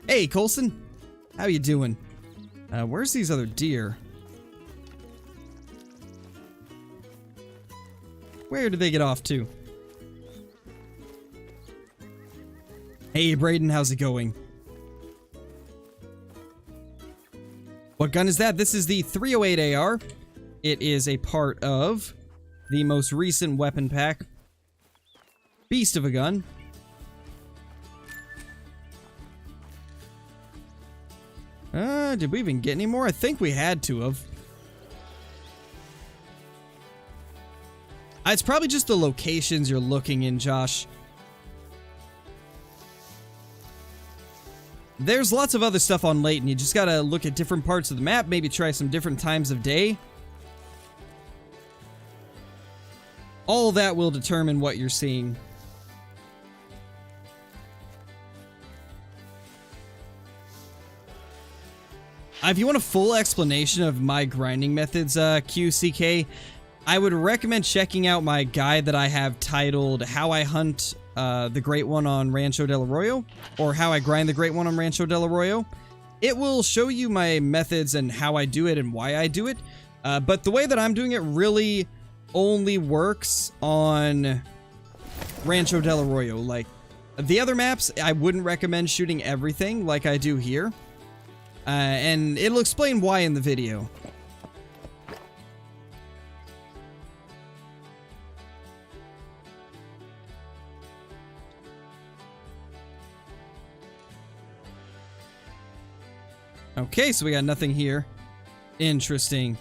Hey, Colson. How you doing? Where's these other deer? Where did they get off to? Hey, Braden, how's it going? What gun is that? This is the 308 AR. It is a part of the most recent weapon pack. Beast of a gun. Did we even get any more? I think we had to have. It's probably just the locations you're looking in, Josh. There's lots of other stuff on Layton. You just gotta look at different parts of the map, maybe try some different times of day. All that will determine what you're seeing. If you want a full explanation of my grinding methods, QCK, I would recommend checking out my guide that I have titled How I Hunt the Great One on Rancho del Arroyo, or How I Grind the Great One on Rancho del Arroyo. It will show you my methods and how I do it and why I do it, but the way that I'm doing it really only works on Rancho del Arroyo. Like, the other maps, I wouldn't recommend shooting everything like I do here. And it'll explain why in the video. Okay, so we got nothing here. Interesting.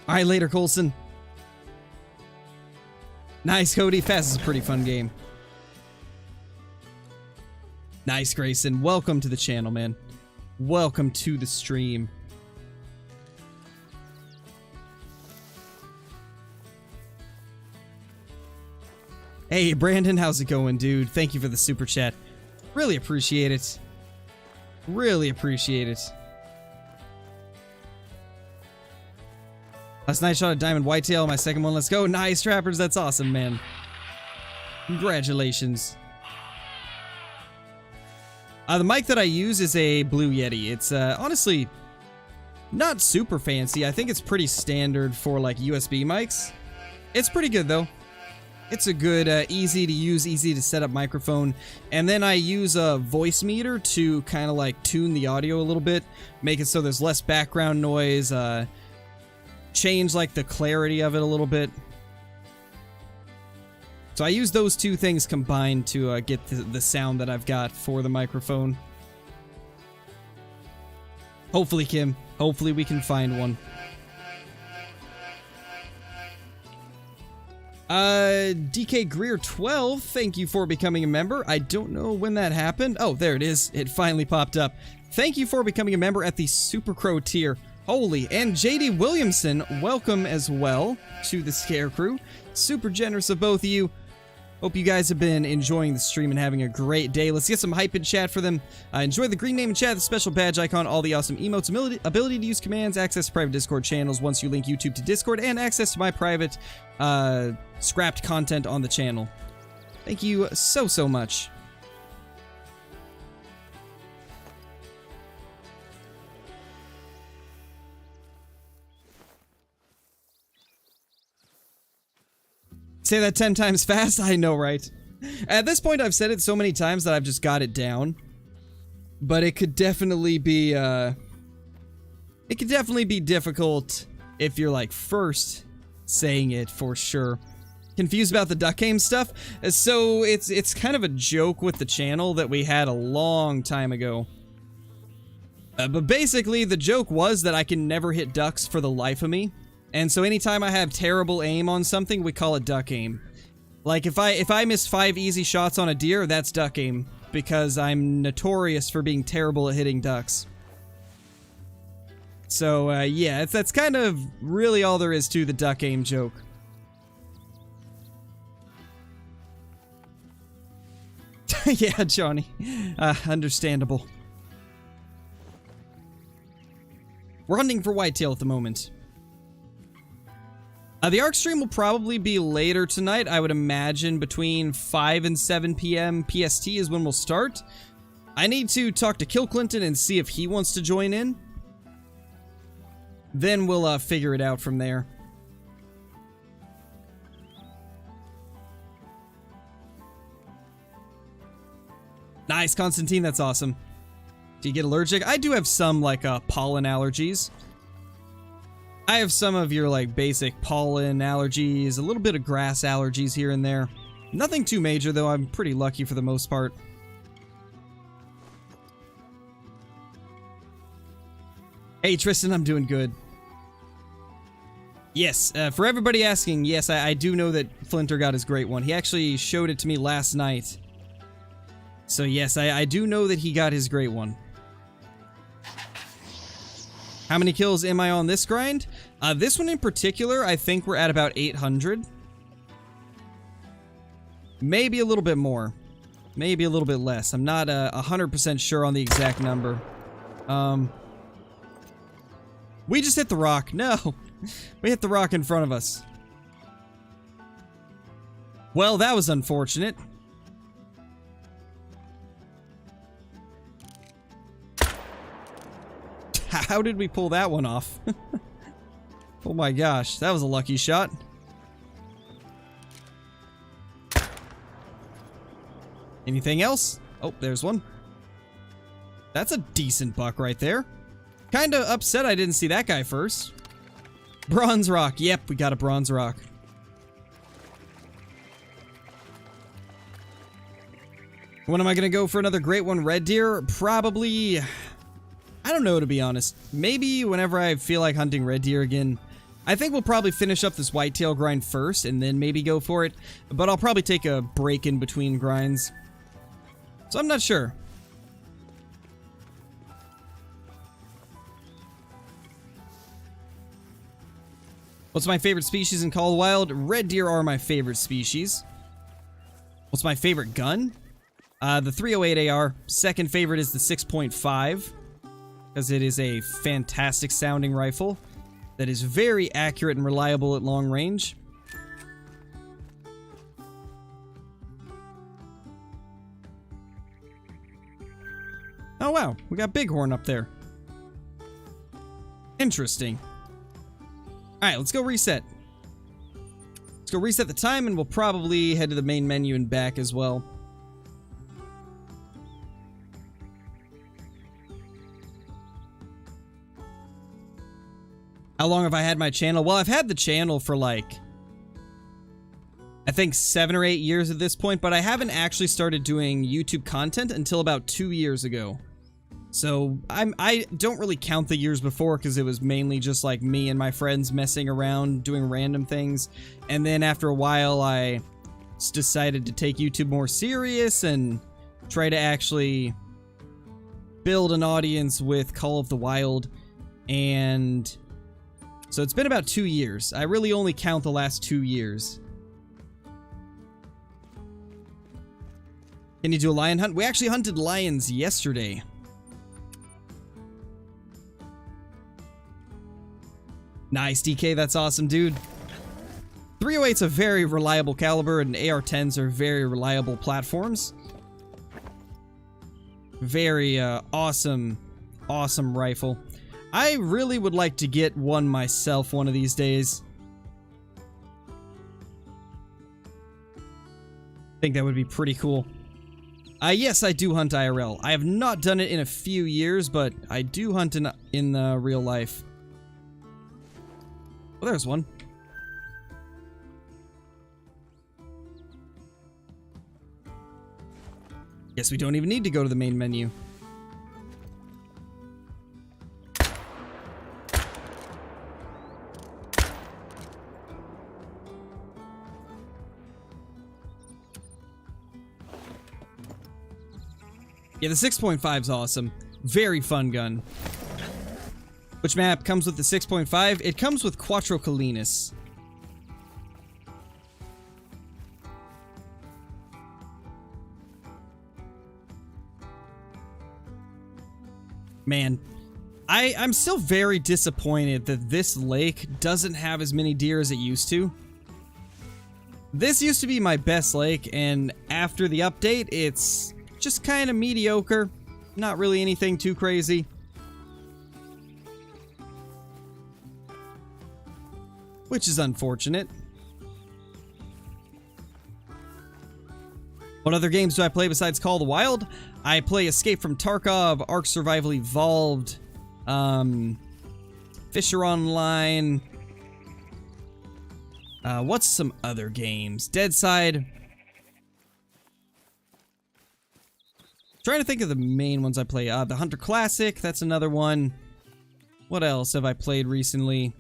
Alright, later, Colson. Nice, Cody. Fast is a pretty fun game. Nice, Grayson. Welcome to the channel, man. Welcome to the stream. Hey, Brandon, how's it going, dude? Thank you for the super chat. Really appreciate it. Really appreciate it. Last night shot a diamond whitetail, my second one. Let's go. Nice, trappers. That's awesome, man. Congratulations. The mic that I use is a Blue Yeti. It's honestly not super fancy. I think it's pretty standard for like USB mics. It's pretty good though. It's a good, easy to use, easy to set up microphone. And then I use a voice meter to kind of like tune the audio a little bit, make it so there's less background noise, change like the clarity of it a little bit. So I use those two things combined to get the sound that I've got for the microphone. Hopefully, Kim. Hopefully we can find one. DK Greer 12, thank you for becoming a member. I don't know when that happened. Oh, there it is. It finally popped up. Thank you for becoming a member at the Super Crow tier. Holy, and JD Williamson, welcome as well to the Scare Crew. Super generous of both of you. Hope you guys have been enjoying the stream and having a great day. Let's get some hype in chat for them. Enjoy the green name in chat, the special badge icon, all the awesome emotes, ability to use commands, access to private Discord channels once you link YouTube to Discord, and access to my private scrapped content on the channel. Thank you so much. Say that 10 times fast? I know, right? At this point, I've said it so many times that I've just got it down. But it could definitely be, difficult if you're, like, first saying it, for sure. Confused about the duck aim stuff? So, it's kind of a joke with the channel that we had a long time ago. But basically, the joke was that I can never hit ducks for the life of me. And so anytime I have terrible aim on something, we call it duck aim. Like if I miss 5 easy shots on a deer, that's duck aim, because I'm notorious for being terrible at hitting ducks. So yeah, that's kind of really all there is to the duck aim joke. Yeah, Johnny. Understandable. We're hunting for whitetail at the moment. The ARC stream will probably be later tonight. I would imagine between 5 and 7 p.m. PST is when we'll start. I need to talk to Kill Clinton and see if he wants to join in. Then we'll figure it out from there. Nice, Constantine, that's awesome. Do you get allergic? I do have some, like, pollen allergies. I have some of your, like, basic pollen allergies, a little bit of grass allergies here and there. Nothing too major, though. I'm pretty lucky for the most part. Hey, Tristan, I'm doing good. Yes, for everybody asking, yes, I do know that Flinter got his great one. He actually showed it to me last night. So, yes, I do know that he got his great one. How many kills am I on this grind? This one in particular, I think we're at about 800. Maybe a little bit more. Maybe a little bit less. I'm not 100% sure on the exact number. We just hit the rock. No. We hit the rock in front of us. Well, that was unfortunate. How did we pull that one off? Oh my gosh, that was a lucky shot. Anything else? Oh, there's one. That's a decent buck right there. Kinda upset I didn't see that guy first. Bronze rock. Yep, we got a bronze rock. When am I gonna go for another great one? Red deer? Probably... I don't know, to be honest. Maybe whenever I feel like hunting red deer again. I think we'll probably finish up this whitetail grind first and then maybe go for it. But I'll probably take a break in between grinds. So I'm not sure. What's my favorite species in Call of the Wild? Red deer are my favorite species. What's my favorite gun? The 308 AR. Second favorite is the 6.5, because it is a fantastic sounding rifle that is very accurate and reliable at long range. Oh wow, we got Bighorn up there. Interesting. Alright, let's go reset. Let's go reset the time, and we'll probably head to the main menu and back as well. How long have I had my channel? Well, I've had the channel for like, I think 7 or 8 years at this point, but I haven't actually started doing YouTube content until about 2 years ago. So I don't really count the years before, because it was mainly just like me and my friends messing around doing random things. And then after a while, I decided to take YouTube more serious and try to actually build an audience with Call of the Wild. And so it's been about 2 years. I really only count the last 2 years. Can you do a lion hunt? We actually hunted lions yesterday. Nice, DK, that's awesome, dude. 308's a very reliable caliber, and AR-10s are very reliable platforms. Very awesome rifle. I really would like to get one myself one of these days. I think that would be pretty cool. Yes, I do hunt IRL. I have not done it in a few years, but I do hunt in real life. Well, there's one. Guess we don't even need to go to the main menu. Yeah, the 6.5 is awesome. Very fun gun. Which map comes with the 6.5? It comes with Quattro Colinas. Man, I'm still very disappointed that this lake doesn't have as many deer as it used to. This used to be my best lake, and after the update, it's just kind of mediocre. Not really anything too crazy. Which is unfortunate. What other games do I play besides Call of the Wild? I play Escape from Tarkov, Ark Survival Evolved, Fisher Online. What's some other games? Deadside. Trying to think of the main ones I play. The Hunter Classic, that's another one. What else have I played recently?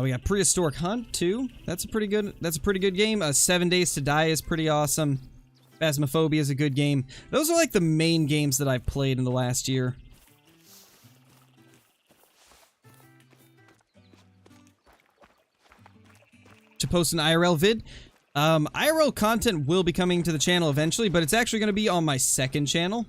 We got Prehistoric Hunt too. That's a pretty good game. 7 Days to Die is pretty awesome. Phasmophobia is a good game. Those are like the main games that I've played in the last year. To post an IRL vid. IRL content will be coming to the channel eventually, but it's actually going to be on my second channel.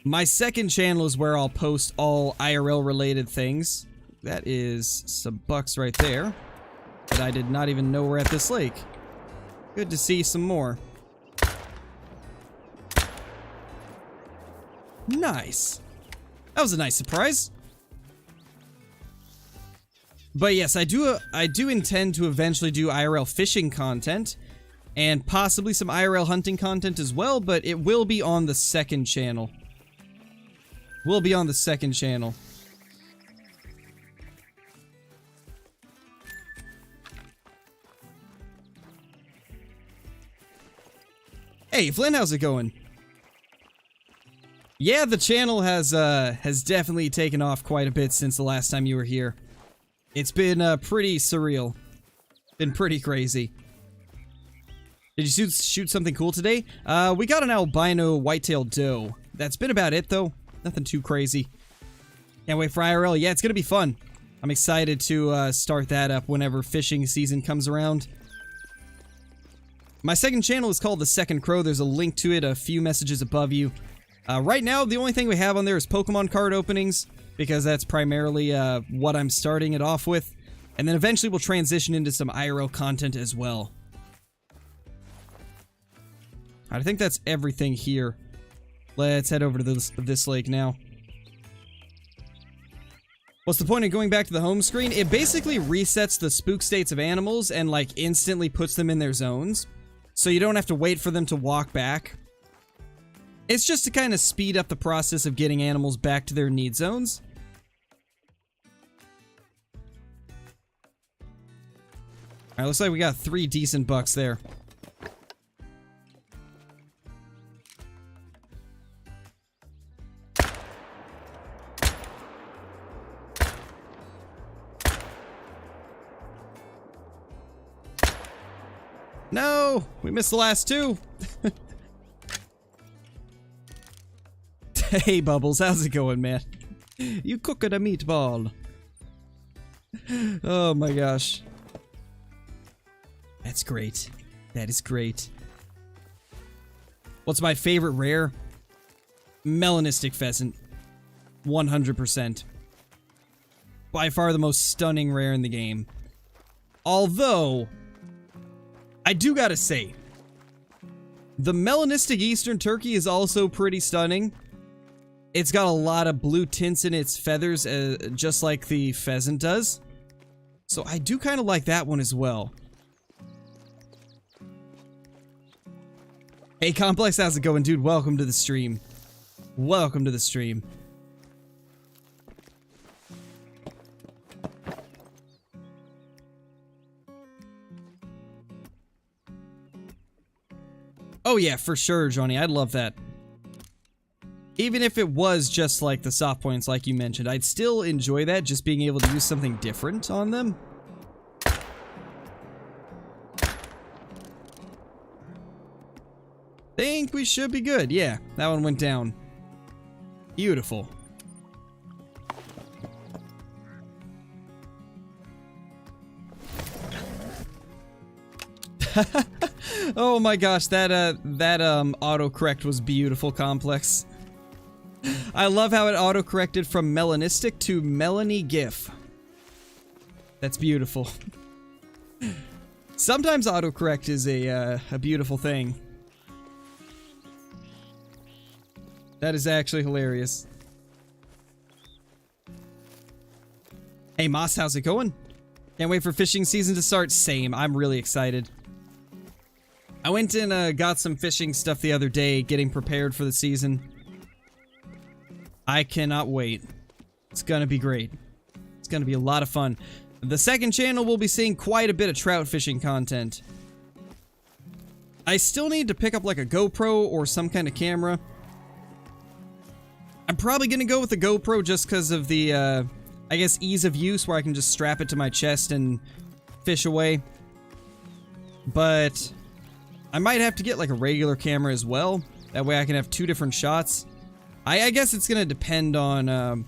My second channel is where I'll post all IRL related things. That is some bucks right there that I did not even know were at this lake. Good to see some more. Nice. That was a nice surprise. But yes, I do intend to eventually do IRL fishing content and possibly some IRL hunting content as well, but it will be on the second channel. Will be on the second channel. Hey, Flynn, how's it going? Yeah, the channel has definitely taken off quite a bit since the last time you were here. It's been pretty surreal. Been pretty crazy. Did you shoot something cool today? We got an albino whitetail doe. That's been about it though. Nothing too crazy. Can't wait for IRL. Yeah, it's gonna be fun. I'm excited to start that up whenever fishing season comes around. My second channel is called The Second Crow. There's a link to it a few messages above you. Right now, the only thing we have on there is Pokemon card openings, because that's primarily what I'm starting it off with. And then eventually we'll transition into some IRL content as well. I think that's everything here. Let's head over to this lake now. What's the point of going back to the home screen? It basically resets the spook states of animals and like instantly puts them in their zones. So you don't have to wait for them to walk back. It's just to kind of speed up the process of getting animals back to their need zones. Alright, looks like we got 3 decent bucks there. No! We missed the last 2! Hey, Bubbles, how's it going, man? You cooking a meatball. Oh my gosh. That's great. That is great. What's my favorite rare? Melanistic pheasant. 100%. By far the most stunning rare in the game. Although, I do gotta say, the melanistic eastern turkey is also pretty stunning. It's got a lot of blue tints in its feathers, just like the pheasant does. So I do kind of like that one as well. Hey Complex, how's it going, dude? Welcome to the stream. Welcome to the stream. Oh yeah, for sure, Johnny. I'd love that. Even if it was just like the soft points like you mentioned, I'd still enjoy that, just being able to use something different on them. Think we should be good. Yeah, that one went down. Beautiful. Oh my gosh, that autocorrect was beautiful, Complex. I love how it autocorrected from melanistic to Melanie GIF. That's beautiful. Sometimes autocorrect is a beautiful thing. That is actually hilarious. Hey Moss, how's it going? Can't wait for fishing season to start. Same, I'm really excited. I went and got some fishing stuff the other day, getting prepared for the season. I cannot wait. It's gonna be great. It's gonna be a lot of fun. The second channel will be seeing quite a bit of trout fishing content. I still need to pick up like a GoPro or some kind of camera. I'm probably gonna go with the GoPro just because of the, I guess, ease of use where I can just strap it to my chest and fish away. But I might have to get like a regular camera as well. That way I can have 2 different shots. I guess it's gonna depend on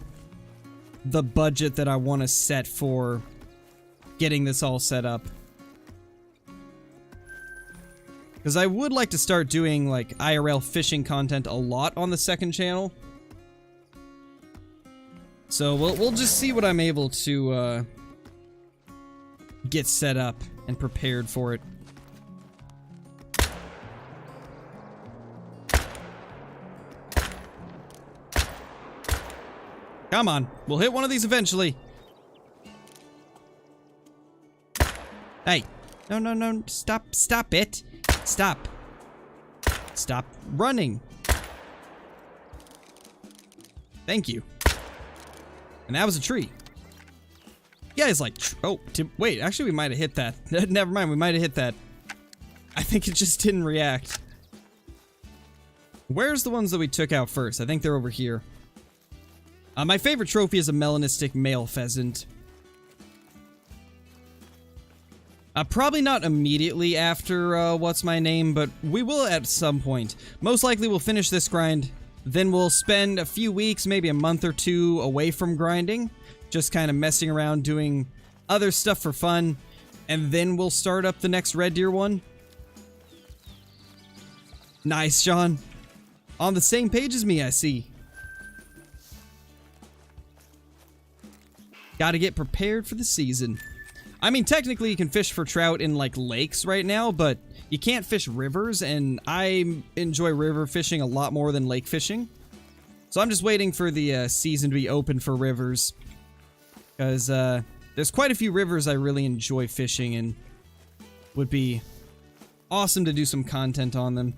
the budget that I want to set for getting this all set up. Because I would like to start doing like IRL fishing content a lot on the second channel. So we'll just see what I'm able to get set up and prepared for it. Come on, we'll hit one of these eventually. Hey, no, stop it. Stop running. Thank you. And that was a tree. Yeah, it's like, oh, wait, actually we might have hit that. Never mind, we might have hit that. I think it just didn't react. Where's the ones that we took out first? I think they're over here. My favorite trophy is a melanistic male pheasant. Probably not immediately after What's My Name, but we will at some point. Most likely we'll finish this grind, then we'll spend a few weeks, maybe a month or 2 away from grinding, just kind of messing around doing other stuff for fun, and then we'll start up the next red deer one. Nice, Sean. On the same page as me, I see. Gotta get prepared for the season. I mean, technically you can fish for trout in like lakes right now, but you can't fish rivers, and I enjoy river fishing a lot more than lake fishing. So I'm just waiting for the season to be open for rivers, because there's quite a few rivers I really enjoy fishing, and would be awesome to do some content on them.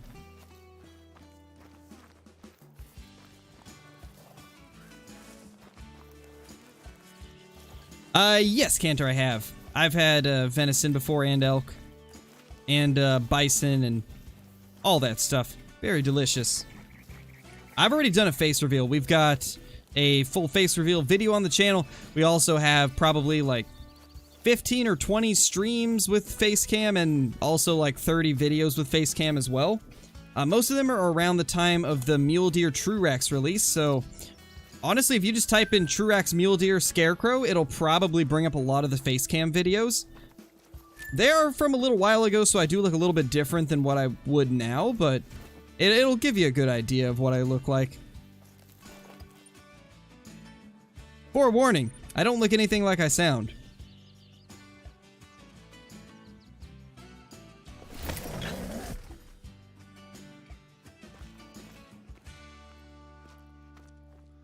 Yes, Cantor, I have. I've had venison before, and elk, and bison, and all that stuff. Very delicious. I've already done a face reveal. We've got a full face reveal video on the channel. We also have probably like 15 or 20 streams with face cam, and also like 30 videos with face cam as well. Most of them are around the time of the Mule Deer Truex release, so honestly, if you just type in Truex Mule Deer Scarecrow, it'll probably bring up a lot of the face cam videos. They are from a little while ago, so I do look a little bit different than what I would now, but it'll give you a good idea of what I look like. Forewarning, I don't look anything like I sound.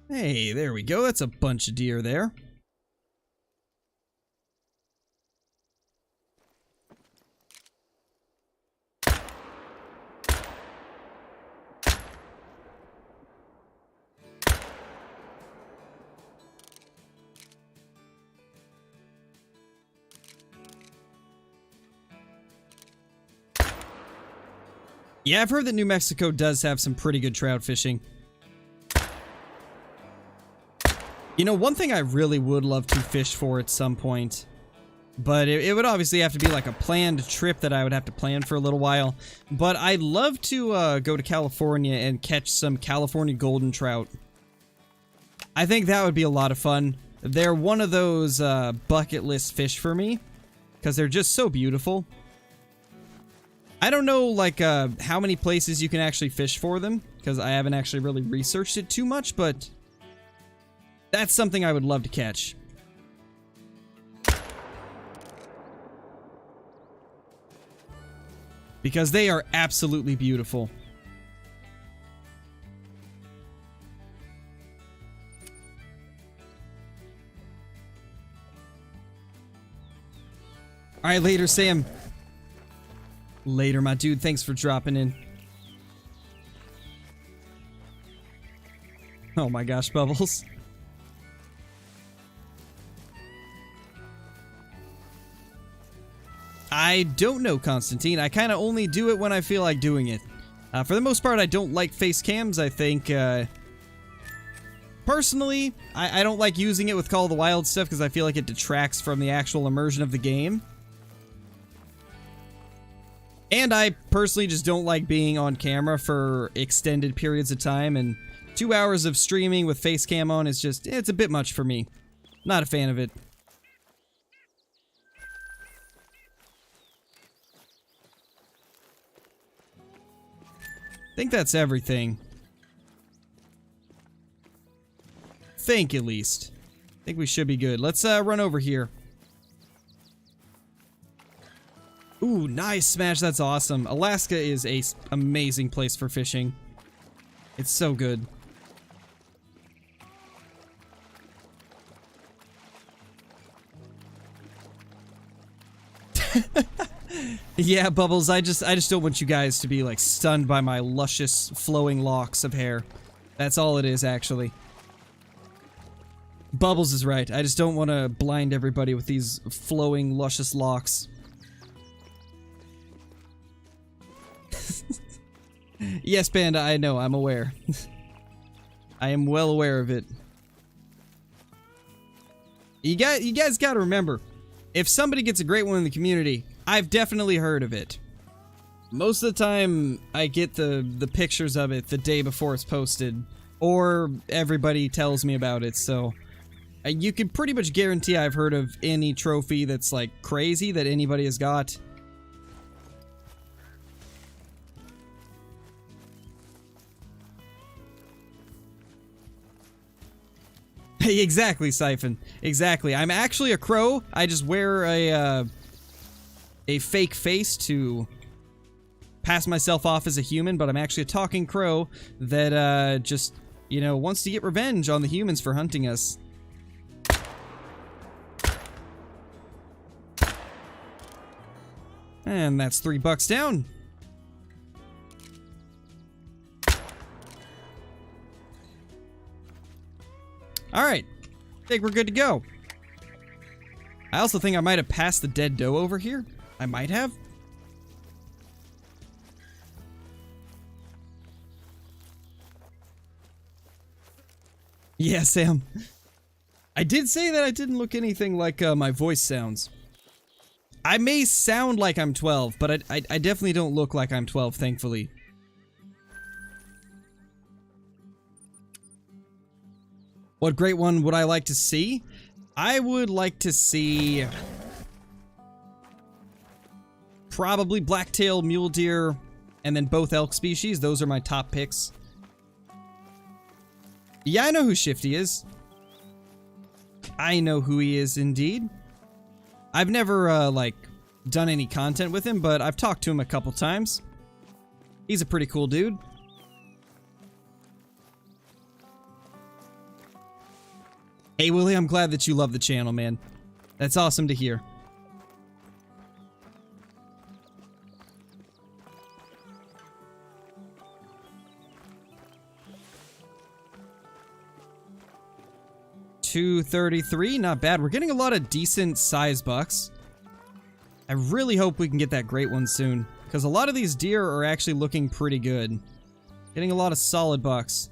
Hey, there we go. That's a bunch of deer there. Yeah, I've heard that New Mexico does have some pretty good trout fishing. You know, one thing I really would love to fish for at some point, but it would obviously have to be like a planned trip that I would have to plan for a little while, but I'd love to go to California and catch some California golden trout. I think that would be a lot of fun. They're one of those bucket list fish for me, because they're just so beautiful. I don't know, like, how many places you can actually fish for them, because I haven't actually really researched it too much, but that's something I would love to catch. Because they are absolutely beautiful. Alright, later, Sam. Later, my dude. Thanks for dropping in. Oh my gosh, Bubbles. I don't know, Constantine. I kind of only do it when I feel like doing it. For the most part, I don't like face cams. I think, personally, I don't like using it with Call of the Wild stuff because I feel like it detracts from the actual immersion of the game. And I personally just don't like being on camera for extended periods of time, and 2 hours of streaming with face cam on is just, it's a bit much for me. Not a fan of it. I think that's everything. Think, at least. I think we should be good. Let's run over here. Ooh, nice smash. That's awesome. Alaska is a amazing place for fishing. It's so good. Yeah, Bubbles, I just don't want you guys to be, like, stunned by my luscious, flowing locks of hair. That's all it is, actually. Bubbles is right. I just don't want to blind everybody with these flowing, luscious locks. Yes, Panda, I know. I'm aware. I am well aware of it. You guys gotta remember, if somebody gets a great one in the community, I've definitely heard of it. Most of the time, I get the pictures of it the day before it's posted, or everybody tells me about it, so You can pretty much guarantee I've heard of any trophy that's like crazy that anybody has got. Exactly, Siphon. Exactly. I'm actually a crow. I just wear a fake face to pass myself off as a human, but I'm actually a talking crow that just, you know, wants to get revenge on the humans for hunting us. And that's $3 down. Alright, I think we're good to go. I also think I might have passed the dead doe over here. I might have. Yeah, Sam. I did say that I didn't look anything like my voice sounds. I may sound like I'm 12, but I definitely don't look like I'm 12, thankfully. What great one would I like to see? I would like to see probably blacktail, mule deer, and then both elk species. Those are my top picks. Yeah, I know who Shifty is. I know who he is indeed. I've never, like, done any content with him, but I've talked to him a couple times. He's a pretty cool dude. Hey, Willie, I'm glad that you love the channel, man. That's awesome to hear. $233, not bad. We're getting a lot of decent size bucks. I really hope we can get that great one soon, because a lot of these deer are actually looking pretty good. Getting a lot of solid bucks.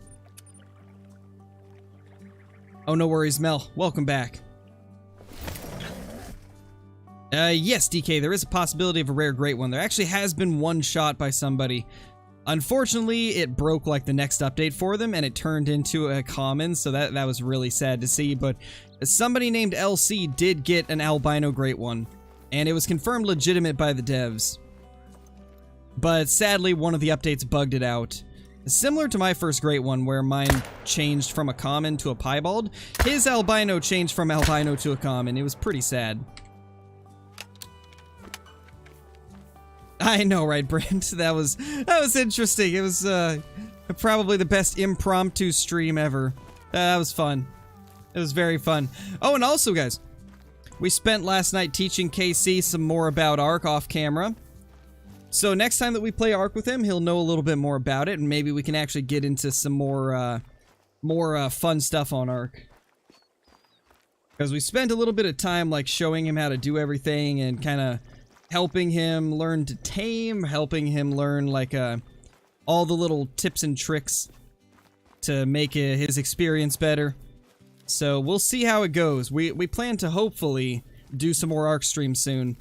Oh, no worries, Mel. Welcome back. Yes, DK, there is a possibility of a rare great one. There actually has been one shot by somebody. Unfortunately, it broke like the next update for them, and it turned into a common, so that was really sad to see, but somebody named LC did get an albino great one, and it was confirmed legitimate by the devs. But sadly, one of the updates bugged it out. Similar to my first great one, where mine changed from a common to a piebald, his albino changed from albino to a common. It was pretty sad. I know, right, Brent? That was interesting. It was probably the best impromptu stream ever. That was fun. It was very fun. Oh, and also, guys, we spent last night teaching KC some more about Ark off camera. So next time that we play Ark with him, he'll know a little bit more about it, and maybe we can actually get into some more fun stuff on Ark. Because we spent a little bit of time, like, showing him how to do everything and kind of helping him learn to tame, helping him learn, like, all the little tips and tricks to make his experience better. So we'll see how it goes. We plan to hopefully do some more Ark streams soon.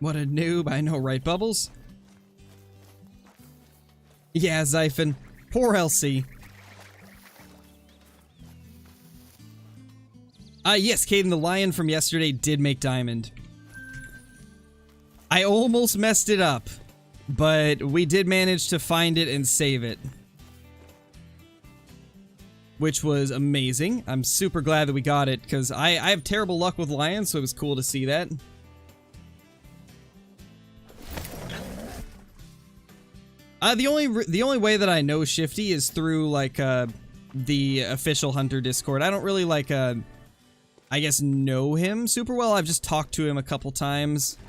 What a noob, I know, right, Bubbles? Yeah, Zyphon. Poor LC. Yes, Caden, the lion from yesterday did make diamond. I almost messed it up, but we did manage to find it and save it. Which was amazing. I'm super glad that we got it, because I have terrible luck with lions, so it was cool to see that. The only way that I know Shifty is through, like, the official Hunter Discord. I don't really, like, I guess know him super well. I've just talked to him a couple times.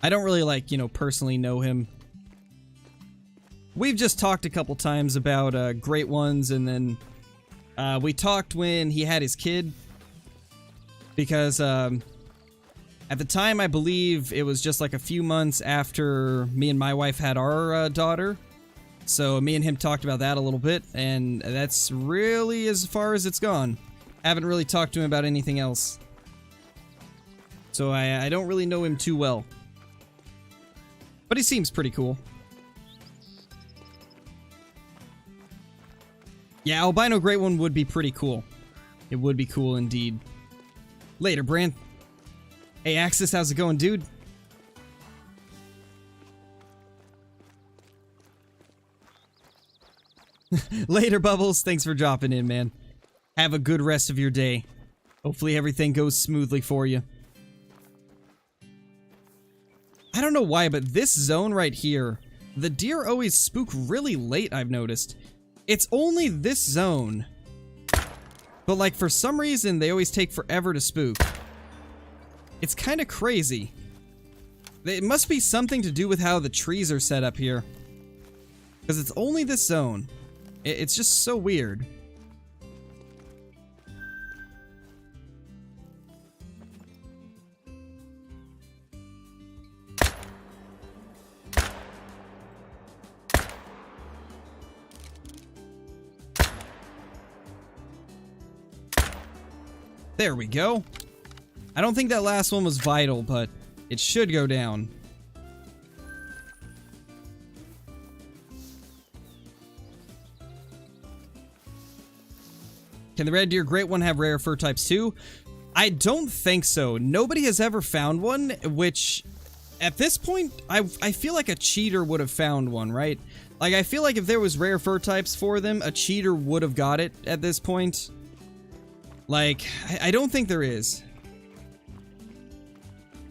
I don't really, like, you know, personally know him. We've just talked a couple times about, great ones, and then, we talked when he had his kid. Because, at the time, I believe it was just like a few months after me and my wife had our daughter. So me and him talked about that a little bit, and that's really as far as it's gone. Haven't really talked to him about anything else. So I don't really know him too well. But he seems pretty cool. Yeah, albino great one would be pretty cool. It would be cool indeed. Later, Brand. Hey, Axis, how's it going, dude? Later, Bubbles. Thanks for dropping in, man. Have a good rest of your day. Hopefully everything goes smoothly for you. I don't know why, but this zone right here, the deer always spook really late, I've noticed. It's only this zone. But like, for some reason, they always take forever to spook. It's kind of crazy. It must be something to do with how the trees are set up here. Because it's only this zone. It's just so weird. There we go. I don't think that last one was vital, but it should go down. Can the red deer great one have rare fur types too? I don't think so. Nobody has ever found one, which at this point, I feel like a cheater would have found one, right? Like, I feel like if there was rare fur types for them, a cheater would have got it at this point. Like, I don't think there is.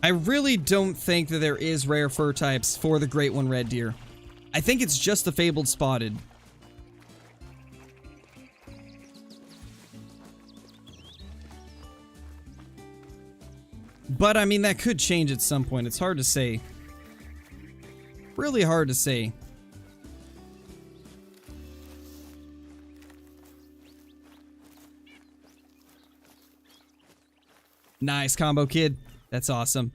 I really don't think that there is rare fur types for the great one red deer. I think it's just the fabled spotted. But, I mean, that could change at some point. It's hard to say. Really hard to say. Nice combo, kid. That's awesome.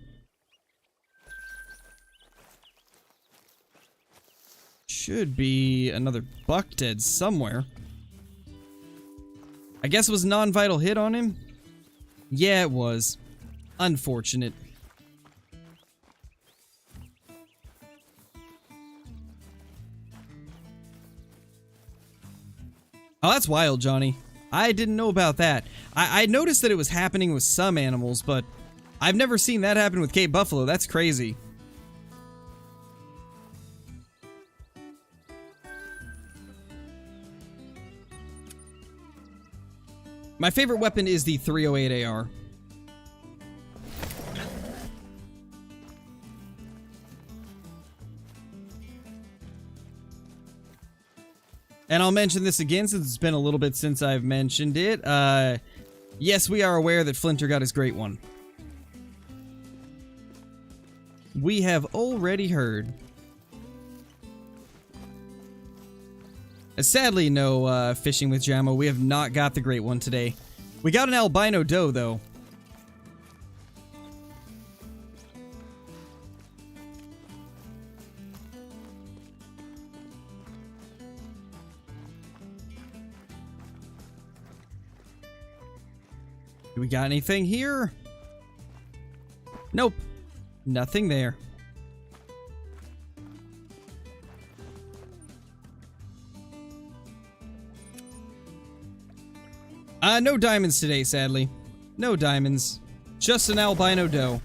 Should be another buck dead somewhere. I guess it was a non-vital hit on him? Yeah, it was. Unfortunate. Oh, that's wild, Johnny. I didn't know about that. I noticed that it was happening with some animals, but I've never seen that happen with Cape Buffalo. That's crazy. My favorite weapon is the 308 AR. And I'll mention this again since it's been a little bit since I've mentioned it. Yes, we are aware that Flinter got his great one. We have already heard. Sadly, no fishing with Jamo. We have not got the great one today. We got an albino doe, though. Do we got anything here? Nope. Nothing there. No diamonds today, sadly. No diamonds. Just an albino doe.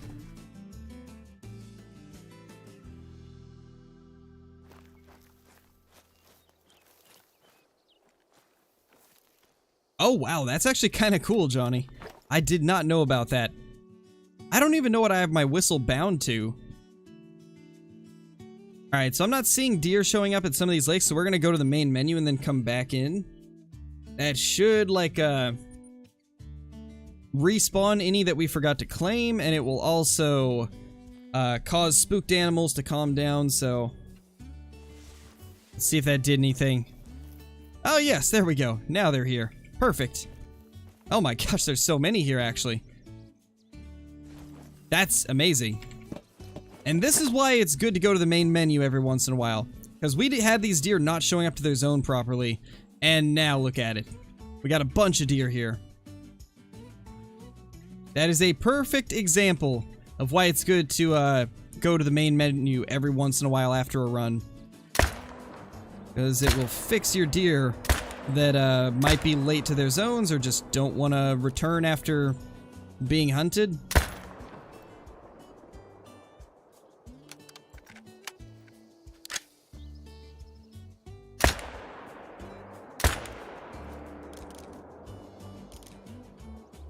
Oh, wow. That's actually kind of cool, Johnny. I did not know about that. I don't even know what I have my whistle bound to. Alright, so I'm not seeing deer showing up at some of these lakes, so we're gonna go to the main menu and then come back in. That should, like, respawn any that we forgot to claim, and it will also cause spooked animals to calm down, so let's see if that did anything. Oh yes, there we go. Now they're here. Perfect. Oh my gosh, there's so many here, actually. That's amazing. And this is why it's good to go to the main menu every once in a while. Because we had these deer not showing up to their zone properly. And now look at it. We got a bunch of deer here. That is a perfect example of why it's good to go to the main menu every once in a while after a run. Because it will fix your deer that might be late to their zones or just don't want to return after being hunted.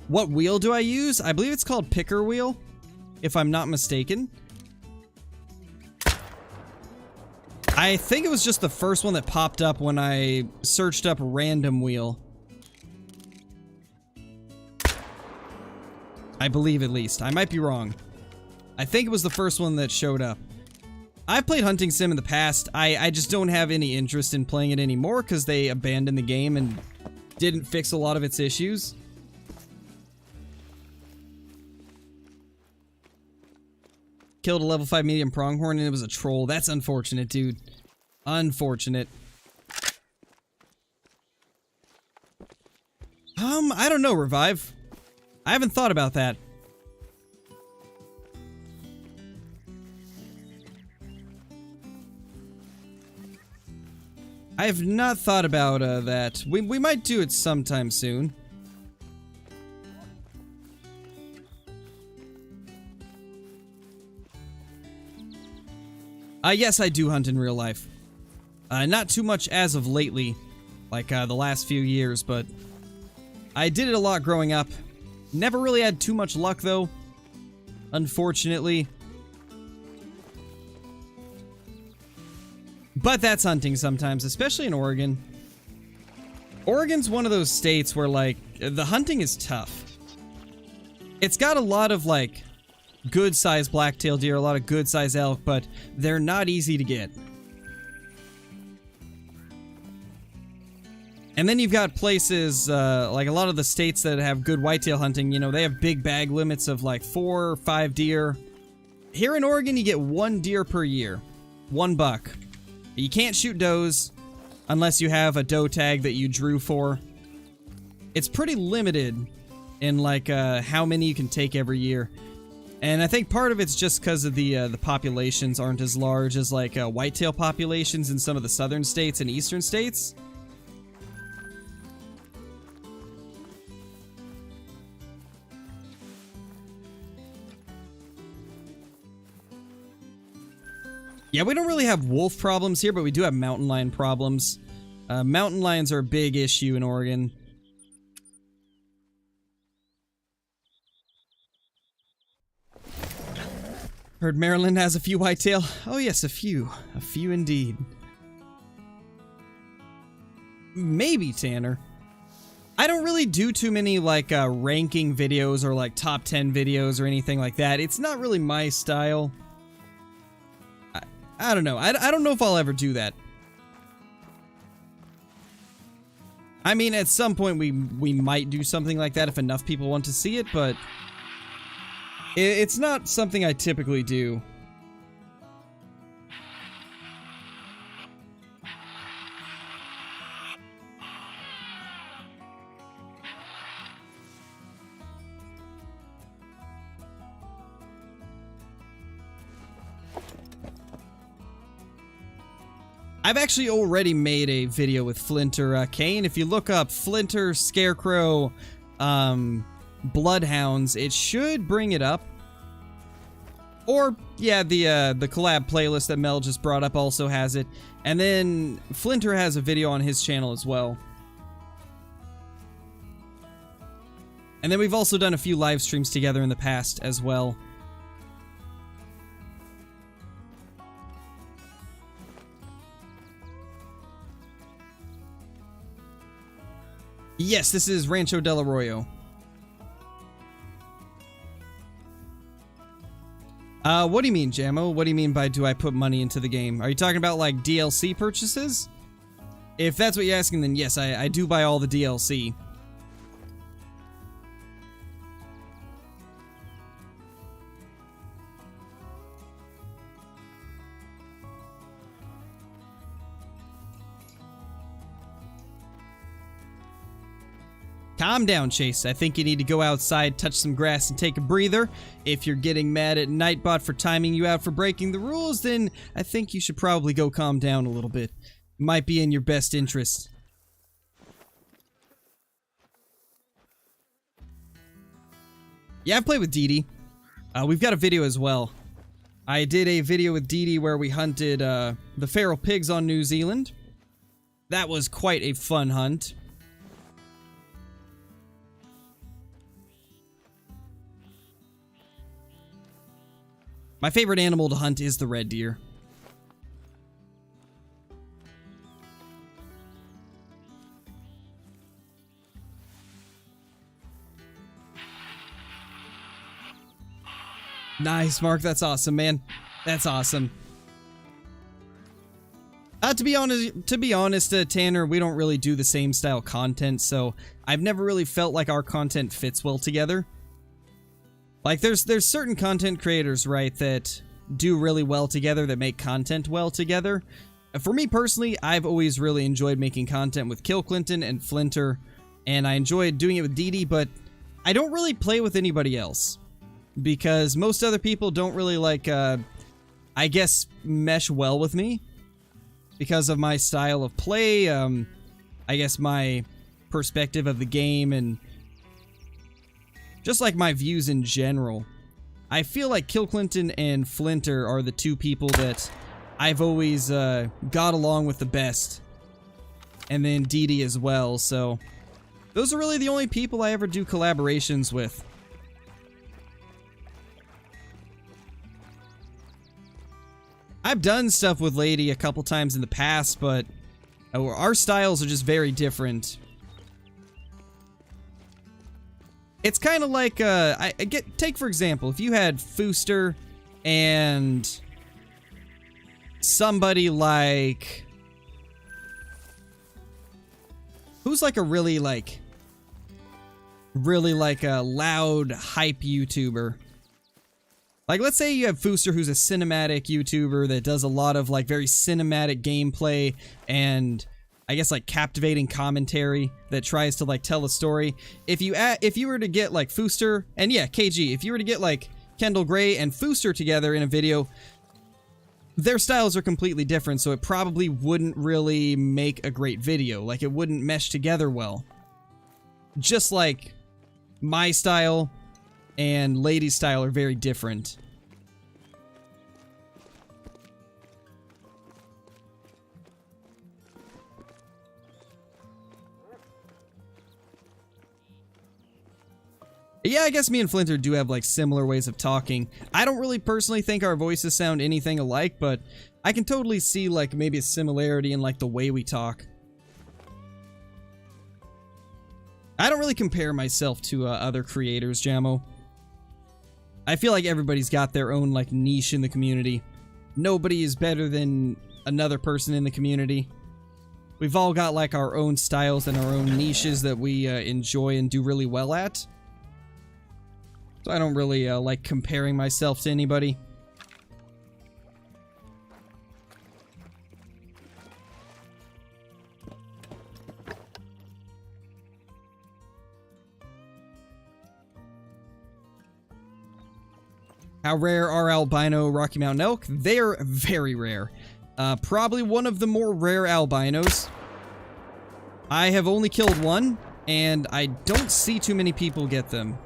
What wheel do I use? I believe it's called Picker Wheel, if I'm not mistaken. I think it was just the first one that popped up when I searched up random wheel. I believe, at least. I might be wrong. I think it was the first one that showed up. I've played Hunting Sim in the past. I just don't have any interest in playing it anymore because they abandoned the game and didn't fix a lot of its issues. Killed a level 5 medium pronghorn and it was a troll. That's unfortunate, dude. Unfortunate. I don't know, Revive. I haven't thought about that. I have not thought about that. We might do it sometime soon. Yes, I do hunt in real life. Not too much as of lately, like the last few years, but I did it a lot growing up. Never really had too much luck, though, unfortunately. But that's hunting sometimes, especially in Oregon. Oregon's one of those states where, like, the hunting is tough. It's got a lot of, like, good-sized black-tailed deer, a lot of good-sized elk, but they're not easy to get. And then you've got places, like a lot of the states that have good whitetail hunting, you know, they have big bag limits of like 4 or 5 deer. Here in Oregon, you get 1 deer per year. 1 buck. You can't shoot does unless you have a doe tag that you drew for. It's pretty limited in like how many you can take every year. And I think part of it's just because of the populations aren't as large as like whitetail populations in some of the southern states and eastern states. Yeah, we don't really have wolf problems here, but we do have mountain lion problems. Mountain lions are a big issue in Oregon. Heard Maryland has a few whitetail. Oh yes, a few. A few indeed. Maybe, Tanner. I don't really do too many, like, ranking videos or, like, top 10 videos or anything like that. It's not really my style. I don't know. I don't know if I'll ever do that. I mean, at some point we might do something like that if enough people want to see it, but it's not something I typically do. I've actually already made a video with Flinter Kane. If you look up Flinter, Scarecrow, Bloodhounds, it should bring it up. Or, yeah, the collab playlist that Mel just brought up also has it. And then Flinter has a video on his channel as well. And then we've also done a few live streams together in the past as well. Yes, this is Rancho Del Arroyo. What do you mean, Jammo? What do you mean by do I put money into the game? Are you talking about, like, DLC purchases? If that's what you're asking, then yes, I do buy all the DLC. Calm down, Chase. I think you need to go outside, touch some grass, and take a breather. If you're getting mad at Nightbot for timing you out for breaking the rules, then I think you should probably go calm down a little bit. Might be in your best interest. Yeah, I've played with Dee Dee. We've got a video as well. I did a video with Dee Dee where we hunted the feral pigs on New Zealand. That was quite a fun hunt. My favorite animal to hunt is the red deer. Nice, Mark. That's awesome, man. That's awesome. To be honest, Tanner, we don't really do the same style content, so I've never really felt like our content fits well together. Like, there's certain content creators, right, that do really well together, that make content well together. For me personally, I've always really enjoyed making content with Kill Clinton and Flinter, and I enjoyed doing it with Dee Dee, but I don't really play with anybody else. Because most other people don't really, like, I guess, mesh well with me. Because of my style of play, I guess my perspective of the game, and just like my views in general. I feel like Kill Clinton and Flinter are the two people that I've always got along with the best. And then Dee Dee as well, so those are really the only people I ever do collaborations with. I've done stuff with Lady a couple times in the past, but our styles are just very different. It's kind of like, take for example, if you had Fooster and somebody like, who's like a really like a loud hype YouTuber. Like, let's say you have Fooster, who's a cinematic YouTuber that does a lot of like very cinematic gameplay and I guess like captivating commentary that tries to like tell a story. If you were to get like Fooster and yeah, KG, if you were to get like Kendall Gray and Fooster together in a video, their styles are completely different, so it probably wouldn't really make a great video. Like, it wouldn't mesh together well. Just like my style and Lady's style are very different. Yeah, I guess me and Flinter do have like similar ways of talking. I don't really personally think our voices sound anything alike, but I can totally see like maybe a similarity in like the way we talk. I don't really compare myself to other creators, Jamo. I feel like everybody's got their own like niche in the community. Nobody is better than another person in the community. We've all got like our own styles and our own niches that we enjoy and do really well at. So I don't really like comparing myself to anybody. How rare are albino Rocky Mountain elk? They're very rare. Probably one of the more rare albinos. I have only killed one, and I don't see too many people get them.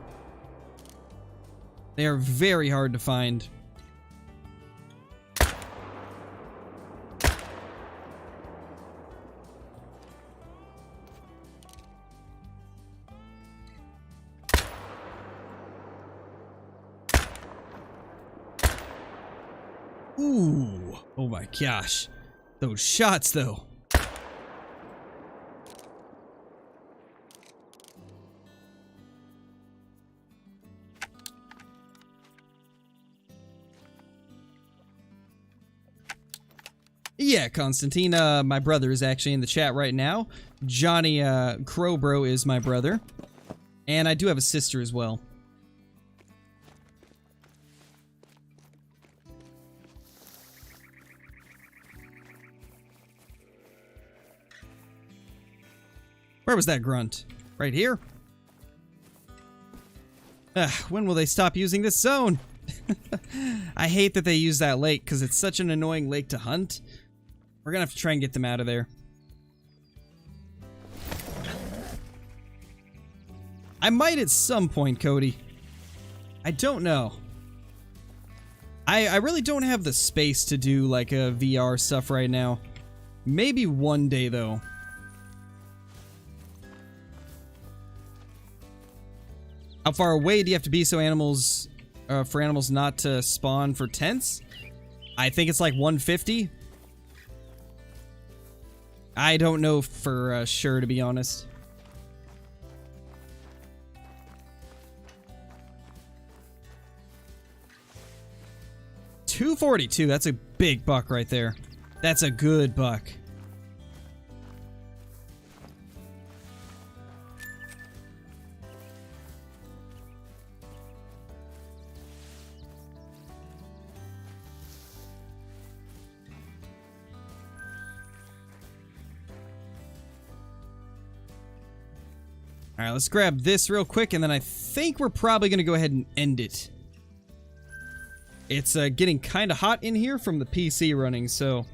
They are very hard to find. Ooh, oh my gosh. Those shots, though. Yeah, Constantine, my brother is actually in the chat right now. Johnny, Crowbro is my brother. And I do have a sister as well. Where was that grunt? Right here? When will they stop using this zone? I hate that they use that lake because it's such an annoying lake to hunt. We're gonna have to try and get them out of there. I might at some point, Cody. I don't know. I really don't have the space to do like a VR stuff right now. Maybe one day though. How far away do you have to be so animals, for animals not to spawn for tents? I think it's like 150. I don't know for sure, to be honest. $242, that's a big buck right there. That's a good buck. Alright, let's grab this real quick, and then I think we're probably going to go ahead and end it. It's getting kind of hot in here from the PC running, so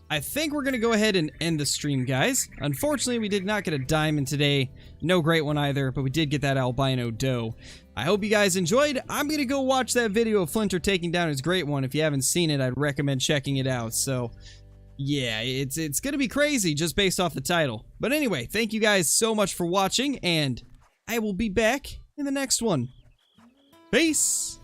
I think we're going to go ahead and end the stream, guys. Unfortunately, we did not get a diamond today. No great one either, but we did get that albino doe. I hope you guys enjoyed. I'm going to go watch that video of Flinter taking down his great one. If you haven't seen it, I'd recommend checking it out. So, yeah, it's going to be crazy just based off the title. But anyway, thank you guys so much for watching, and I will be back in the next one. Peace!